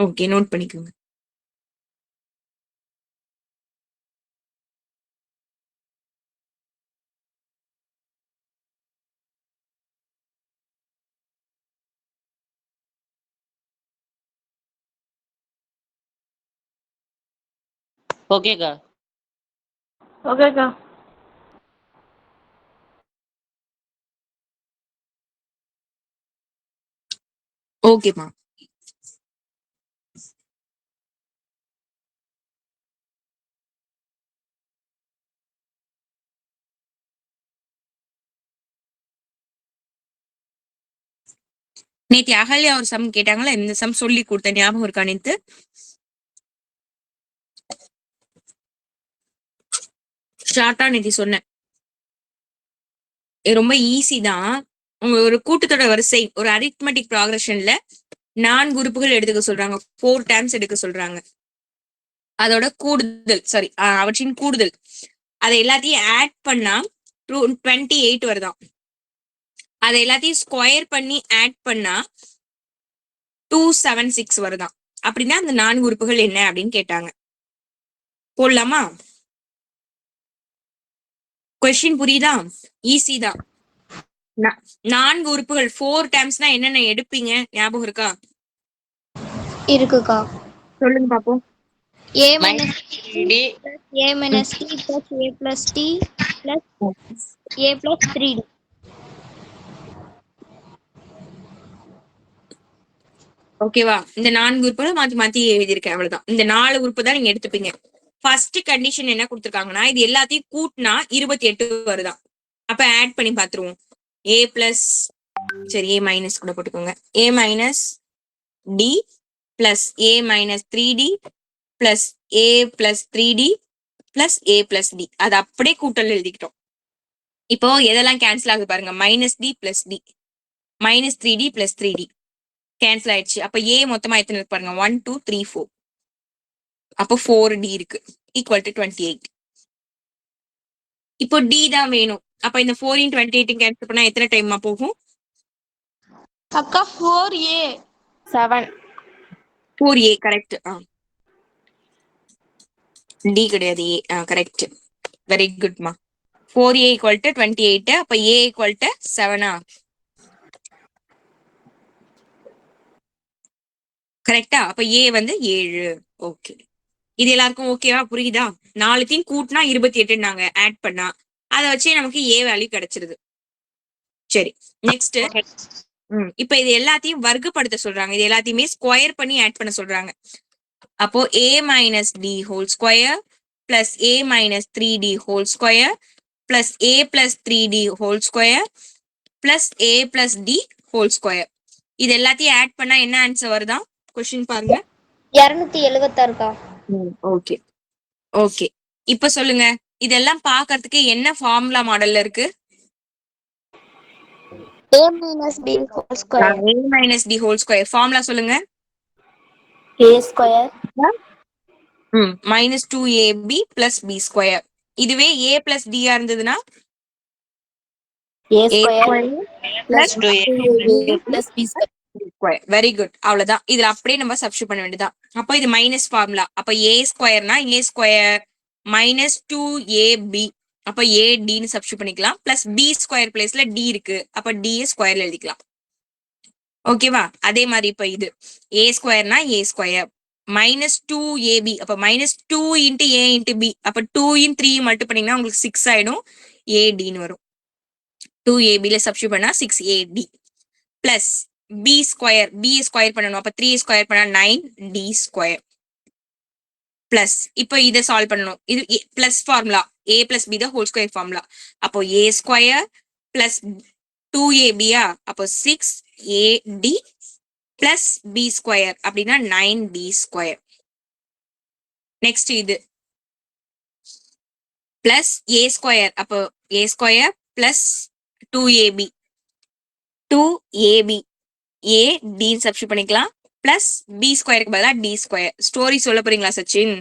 ஓகே, நோட் பண்ணிக்கோங்க. ஓகேக்கா. ஓகேக்கா. ஓகேப்பா. நேத்து அகல்யா ஒரு சம் கேட்டாங்களா, இந்த சம் சொல்லி கொடுத்த ஞாபகம் இருக்கா? நேத்து ஷார்ட்டா நேத்தி சொன்னேன். ரொம்ப ஈஸி தான். உங்க ஒரு கூட்டத்தொடர் வரிசை, ஒரு அரித்மெட்டிக் ப்ராக்ரஷன்ல 4 உறுப்புகள் எடுத்துக்க சொல்றாங்க, 4 டைம்ஸ் எடுக்க சொல்றாங்க. அதோட கூடுதல் அவற்றின் கூடுதல் அதை எல்லாத்தையும் ஆட் பண்ணா 28 வருதான். அதை எல்லாத்தையும் ஸ்கொயர் பண்ணி ஆட் பண்ணா 276 வருதான். அப்படின்னா அந்த 4 உறுப்புகள் என்ன அப்படின்னு கேட்டாங்க. போடலாமா? கொஸ்டின் புரியுதா? ஈஸி தான். 4 உறுப்புகள் 4 டைம்ஸ்னா என்னென்ன எடுப்பீங்க? ஞாபகம் இருக்கா? இருக்குக்கா. சொல்லுங்க பாப்போம். a minus d a minus t plus a plus t plus a plus 3d. ஓகேவா? இந்த 4 உறுப்புகளும் மாத்தி மாத்தி எழுதியிருக்கேன், அவ்வளவுதான். இந்த 4 உறுப்பு தான் நீங்க எடுத்துப்பீங்க. ஃபர்ஸ்ட் கண்டிஷன் என்ன கொடுத்திருக்காங்கன்னா, இது எல்லாத்தையும் கூட்டினா 28 வருதான். அப்ப ஆட் பண்ணி பாத்துருவோம். a பிளஸ் சரி a மைனஸ் கூட போட்டுக்கோங்க. a minus d plus a minus 3d plus a plus 3d plus a plus d. அது அப்படியே கூட்டல் எழுதிக்கிட்டோம். இப்போ எதெல்லாம் கேன்சல் ஆகுது பாருங்க. Minus d plus d, minus 3d plus 3d cancel ஆயிடுச்சு. அப்ப a மொத்தமா எத்தனை இருக்கு பாருங்க. 1 2 3 4. அப்போ 4d இருக்கு ஈக்குவல் டு 28. இப்போ d தான் வேணும். அப்ப இந்த 4 இன் 28 கேன்சல் பண்ணா எத்தனை டைமா போகும்? அக்கா 4a 7. 4a correct. d கிடையாது a. கரெக்ட், வெரி குட்மா. 4a equal to 28. அப்ப a ஈக்குவல் டு 7. கரெக்டா? அப்ப a வந்து 7. ஓகே, இது எல்லாருக்கும் ஓகேவா? புரியுதா? 4த்தையும் கூட்டினா 28 நாங்க ஆட் பண்ணா அதை வச்சே நமக்கு a வேல்யூ கிடைச்சிருது. சரி, நெக்ஸ்ட். இப்ப இது எல்லாத்தையும் வர்க்கப்படுத்த சொல்றாங்க. இது எல்லாத்தையுமே ஸ்கொயர் பண்ணி ஆட் பண்ண சொல்றாங்க. அப்போ a minus d whole square plus a minus 3d whole square plus a plus 3d whole square plus a plus d whole square. இது எல்லாத்தையும் ஆட் பண்ணா என்ன ஆன்சர் வருதா? கொஸ்டின் பாருங்க. 276க்கா. ஓகே ஓகே, இப்ப சொல்லுங்க, இதெல்லாம் பாக்குறதுக்கு என்ன ஃபார்முலா மாடல்ல இருக்கு? a minus b whole square. a minus d whole square formula சொல்லுங்க. a square minus 2ab plus b square. இதுவே a plus d இருந்ததுன்னா a square plus 2ab plus b square. Very good, அவ்வளவுதான். இதுல அப்படியே நம்ம substitute பண்ண வேண்டியதான். அப்போ இது மைனஸ் ஃபார்முலா. அப்ப a ஸ்கொயர்னா a square minus 2ab. அப்ப ad சப்ஸ்டிட்யூட் பண்ணிக்கலாம். பிளஸ் b ஸ்கொயர் பிளேஸ்ல d இருக்கு. அப்ப d ஸ்கொயர்ல எழுதிக்கலாம். ஓகேவா? அதே மாதிரி இப்ப இது a ஸ்கொயர்னா a square minus 2ab. அப்ப minus 2 into a into b. அப்ப 2 இன் 3 மல்டி பண்ணீங்கன்னா உங்களுக்கு 6 ஆயிடும். adன்னு வரும். 2ab ல சப்ஸ்டிட்யூட் பண்ணா 6ad plus b square. b square பண்ணணும். அப்ப 3 ஸ்கொயர் பண்ணா 9d ஸ்கொயர் பிளஸ் இப்போ இதை சால்வ் பண்ணணும். இது plus formula a plus b தான் ஹோல் ஸ்கொயர் ஃபார்முலா. அப்போ a ஸ்கொயர் பிளஸ் 2ab. அப்போ 6ad பிளஸ் b ஸ்கொயர் அப்படின்னா 9d ஸ்கொயர். நெக்ஸ்ட் இது பிளஸ் a ஸ்கொயர். அப்போ a square plus 2ab 2ab a d substitute பண்ணிக்கலாம். Plus b ஸ்கொயருக்கு பதிலா d square. Story சொல்ல போறீங்களா சச்சின்?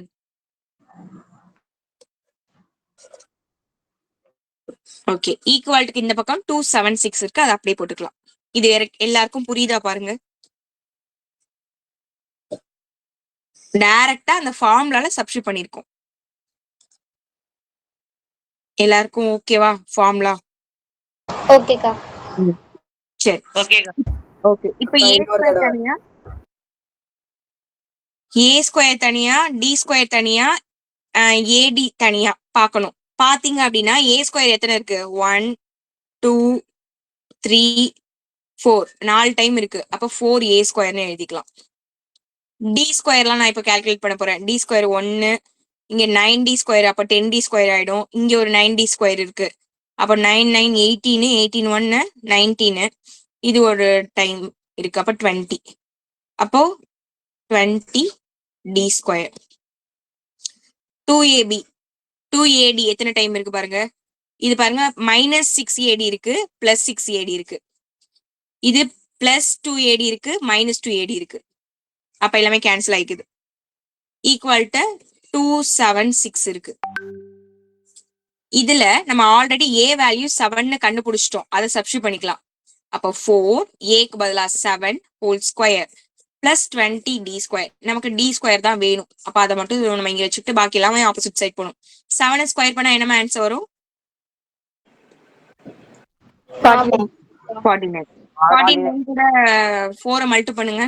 ஓகே, ஈக்குவாலிட்டிக்கு இந்த பக்கம் 276 இருக்கு, அதை அப்படியே போட்டுக்கலாம். இது எல்லாருக்கும் புரியுதா பாருங்க. டைரக்டா அந்த ஃபார்முலால சப்ஸ்டிட்யூட் பண்ணிருக்கோம். எல்லாருக்கும் ஓகேவா ஃபார்முலா? ஓகேக்கா. சரி, ஓகேக்கா. ஓகே. இப்போ a ஸ்கொயர் தனியா, a ஸ்கொயர் தனியா, d ஸ்கொயர் தனியா, ad தனியா பார்க்கணும். பாத்தீங்க அப்படின்னா a ஸ்கொயர் எத்தனை இருக்கு? 1 2 3 4 4 டைம் இருக்கு. அப்ப 4a ஸ்கொயர்னு எழுதிக்கலாம். d ஸ்கொயர்லாம் நான் இப்ப கால்குலேட் பண்ண போறேன். d ஸ்கொயர் 1, இங்க 9d ஸ்கொயர், அப்ப 10d ஸ்கொயர் ஆயிடும். இங்க ஒரு 9d ஸ்கொயர் இருக்கு. அப்ப 9 9 18 18 1 19. இது ஒரு டைம் இருக்கு. அப்ப 20. அப்போ 20d ஸ்கொயர். 2ab 2ad எத்தனை டைம் இருக்கு பாருங்க. இது பாருங்க, மைனஸ் 6ad இருக்கு, பிளஸ் 6ad இருக்கு. இது பிளஸ் 2ad இருக்கு, மைனஸ் 2ad இருக்கு. அப்ப எல்லாமே கேன்சல் ஆயிக்குது. ஈக்குவல் டு 276 இருக்கு. இதுல நம்ம ஆல்ரெடி a வேல்யூ 7ன்னு கண்டுபிடிச்சிட்டோம். அதை சப்ஸ்டிட்யூட் பண்ணிக்கலாம். அப்போ 4a பதிலா 7 whole square plus 20d square. நமக்கு d ஸ்கொயர் தான் வேணும். அப்ப அதை மட்டும் நம்ம இங்க வச்சுட்டு பாக்கி எல்லாமே ஆப்போசிட் சைட் போகணும். 7 ஸ்கொயர் பண்ணா என்ன ஆன்சர் வரும்? 49. 49. 49 கூட 4 மல்டி பண்ணுங்க.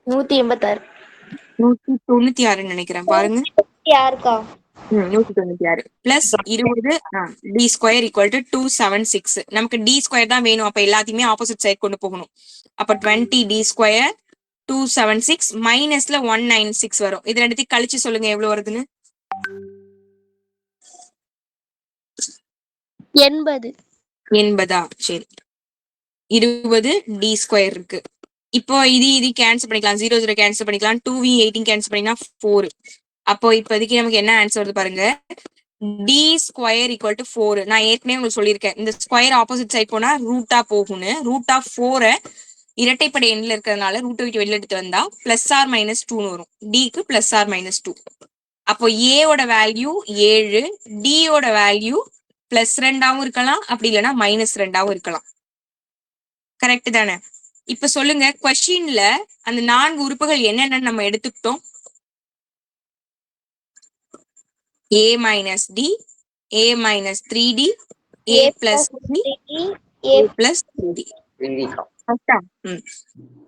நூத்தி 86. 196 நினைக்கிறேன் பாருங்க. யாருக்கா? 196 plus 20 d square equal to 276. நமக்கு டி ஸ்கொயர் தான் வேணும். அப்ப எல்லாத்தையுமே ஆப்போசிட் சைட் கொண்டு போகணும். அப்ப 20 டி ஸ்கொயர் 276 மைனஸ்ல 196 வரும். இது ரெண்டுத்தையும் கழிச்சு சொல்லுங்க எவ்வளவு வருதுன்னு. 80. சரி 20 டி ஸ்கொயர் இருக்கு. இப்போ இது கேன்சல் பண்ணிக்கலாம். 0 கேன்சல் பண்ணிக்கலாம். 2v 18 கேன்சல் பண்ணினா 4. அப்போ இப்போதைக்கு நமக்கு என்ன ஆன்சர் வருது பாருங்க. D square equal to 4. நான் ஏற்கனவே உங்களுக்கு சொல்லியிருக்கேன், இந்த ஸ்கொயர் ஆப்போசிட் சைட் போனா ரூட்டா போகும்னு. ரூட் ஆஃப் 4 இரட்டைப்படை எண்ணில் இருக்கிறதுனால ரூட்டை விட்டு வெளில எடுத்து வந்தா +or-2 வரும். டிக்கு +or-2. அப்போ ஏவோட வேல்யூ 7, டியோட வேல்யூ +2 இருக்கலாம், அப்படி இல்லைன்னா -2 இருக்கலாம். கரெக்ட் தானே? இப்ப சொல்லுங்க, கொஸ்டின்ல அந்த 4 உறுப்புகள் என்னென்னு நம்ம எடுத்துக்கிட்டோம். a minus d, a minus 3d, a plus d, a plus 3d.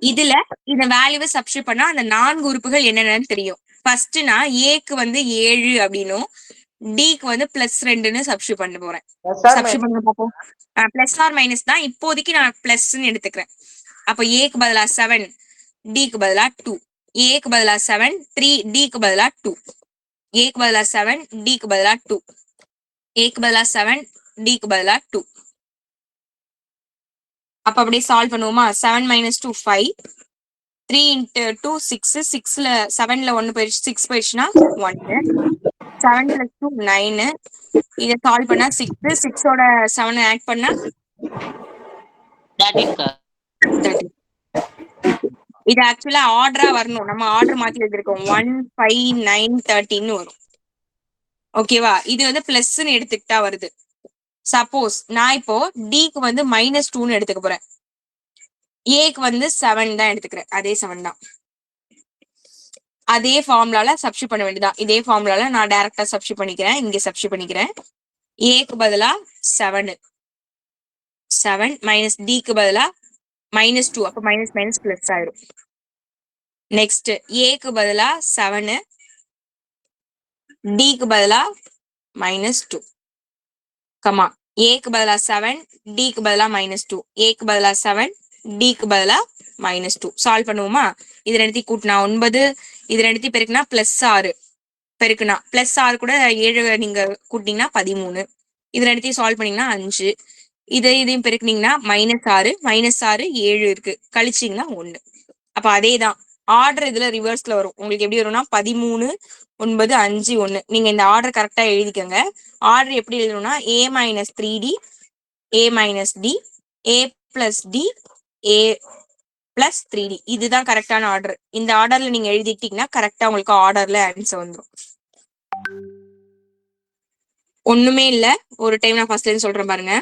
இதுல இந்த வேல்யூவை சப்ஸ்டிட்யூட் பண்ணா அந்த 4 உறுப்புகள் என்னென்னு தெரியும். ஃபர்ஸ்ட்னா ஏக்கு வந்து 7 அப்படின்னும், டிக்கு வந்து +2ன்னு சப்ஸ்டிட்யூட் பண்ண போறேன். சப்ஸ்டிட்யூட் பண்ண பார்ப்போம். +or- தான் இப்போதைக்கு நான் பிளஸ்ன்னு எடுத்துக்கிறேன். அப்ப ஏக்கு பதிலா 7, டிக்கு பதிலா 2. ஏக்கு பதிலா 7, 3, டிக்கு பதிலா 2. ஏக்கு பதிலா 7, டிக்கு பதிலா 2. ஏக்கு பதிலா 7, டிக்கு பதிலா 2. அப்ப அப்படியே சால்வ் பண்ணுவோமா? 7 - 2 5, 3 × 2 6, 6ல 7ல 1 போயிடுச்சு, 6 போயிடுச்சுன்னா 1. 7 + 2 9. இதை சால்வ் பண்ணா 6, 6ஓட 7 ஆட் பண்ணா 13. இது ஆக்சுவலா ஆர்டரா வரணும். நம்ம ஆர்டர் மாத்தி எழுதிருக்கோம். 1 5 9 13 வரும். ஓகேவா? இது வந்து பிளஸ்ன்னு எடுத்துக்கிட்டா வருது. சப்போஸ் நான் இப்போ டிக்கு வந்து -2ன்னு எடுத்துக்க போறேன், ஏக்கு வந்து 7 தான் எடுத்துக்கிறேன். அதே 7 தான். அதே ஃபார்முலால சப்ஸ்டிட்யூட் பண்ண வேண்டியதான். இதே ஃபார்முலால நான் டைரக்டா சப்ஸ்டிட்யூட் பண்ணிக்கிறேன். இங்க சப்ஸ்டிட்யூட் பண்ணிக்கிறேன். ஏக்கு பதிலா 7, 7 மைனஸ் டிக்கு பதிலா -2. அப்ப மைனஸ் பிளஸ் ஆயிரும். நெக்ஸ்ட் ஏக்கு பதிலா 7, டிக்கு பதிலா -2. கமா ஏக்கு பதிலா 7, டிக்கு பதிலா -2. ஏக்கு பதிலா 7, டிக்கு பதிலா -2. சால்வ் பண்ணுவோமா? இது ரெண்டுத்தையும் கூட்டினா 9, இது ரெண்டுத்தையும் பெருக்குனா +6, பெருக்குனா +6 கூட 7 நீங்க கூட்டினீங்கன்னா 13. இது ரெண்டுத்தையும் சால்வ் பண்ணீங்கன்னா 5. இதையும் பெருக்குனீங்கன்னா -6, -6 7 இருக்கு, கழிச்சிங்கன்னா 1. அப்ப அதேதான் ஆர்டர் இதுல ரிவர்ஸ்ல வரும். உங்களுக்கு எப்படி வரும்னா 13 9 5 1. நீங்க இந்த ஆர்டர் கரெக்டா எழுதிக்கங்க. ஆர்டர் எப்படி எழுதணும்னா a - 3d, a - d, a plus d, a plus 3d. இதுதான் கரெக்டான ஆர்டர். இந்த ஆர்டர்ல நீங்க எழுதிட்டீங்கன்னா கரெக்டா உங்களுக்கு ஆர்டர்ல ஆன்சர் வந்துடும். ஒண்ணுமே இல்ல, ஒரு டைம் நான் ஃபர்ஸ்ட்ல இருந்து சொல்றேன் பாருங்க.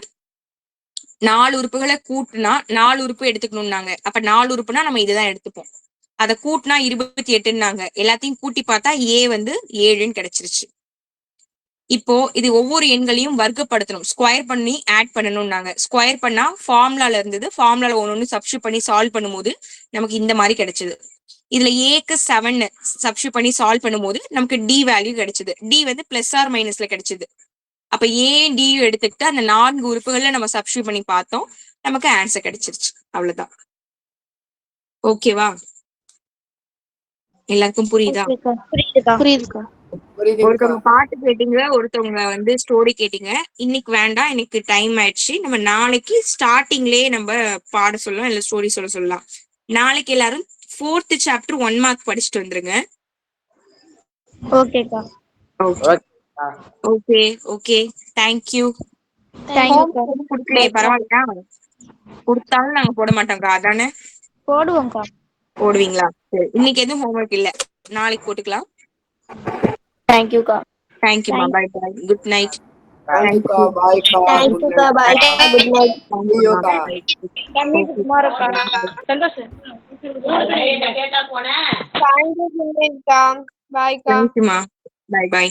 4 உறுப்புகளை கூட்டுனா 4 உறுப்பு எடுத்துக்கணும்னாங்க. அப்ப 4 உறுப்புனா நம்ம இதுதான் எடுத்துப்போம். அதை கூட்டினா 28ன்னாங்க. எல்லாத்தையும் கூட்டி பார்த்தா ஏ வந்து 7ன்னு கிடைச்சிருச்சு. இப்போ இது ஒவ்வொரு எண்களையும் வர்க்கப்படுத்தணும், ஸ்கொயர் பண்ணி ஆட் பண்ணணும்னாங்க. ஸ்கொயர் பண்ணா ஃபார்முலால இருந்தது, ஃபார்முலால ஒன்னு சப்ஸ்டிட்யூட் பண்ணி சால்வ் பண்ணும்போது நமக்கு இந்த மாதிரி கிடைச்சது. இதுல ஏக்கு 7 சப்ஸ்டிட்யூட் பண்ணி சால்வ் பண்ணும்போது நமக்கு டி வேல்யூ கிடைச்சது. டி வந்து +or- கிடைச்சது. அப்ப ஏ டி எடுத்துக்கிட்டு அந்த 4 உறுப்புகள்ல நம்ம சப்ஸ்டிட்யூட் பண்ணி பார்த்தோம், நமக்கு ஆன்சர் கிடைச்சிருச்சு. அவ்வளவுதான். ஓகேவா? எல்லாருக்கும் புரியுதா? புரியுதுக்கா. ஒருத்தவங்க பாட்டு கேட்டீங்க, ஒருத்தவங்க வந்து ஸ்டோரி கேட்டீங்க. இன்னைக்கு வேண்டாம், எனக்கு டைம் ஆயிடுச்சு. நம்ம நாளைக்கு ஸ்டார்டிங்லயே நம்ம பாட சொல்லலாம், இல்ல ஸ்டோரி சொல்லலாம். நாளைக்கு எல்லாரும் 4th chapter 1 mark படிச்சுட்டு வந்துருங்க. ஓகேக்கா. Okay okay, thank you. கொடுக்கலையே, பரவாயில்லையா? கொடுத்தாலும் நாங்க போட மாட்டோம்க்கா, அதானே? போடுவோம்க்கா. போடுவீங்களா? சரி, இன்னைக்கு எதுவும் ஹோம்ஒர்க் இல்ல, நாளைக்கு போட்டுக்கலாம். தேங்க்யூக்கா. தேங்க்யூமா. Bye bye, good night. தேங்க்யூக்கா, பாய்க்கா, தேங்க்யூக்கா. பாய்க்கா. Good night. ஐயோக்கா. குமாரக்கா. சந்தோஷ். பாய்க்கா. தேங்க்யூமா. Bye by.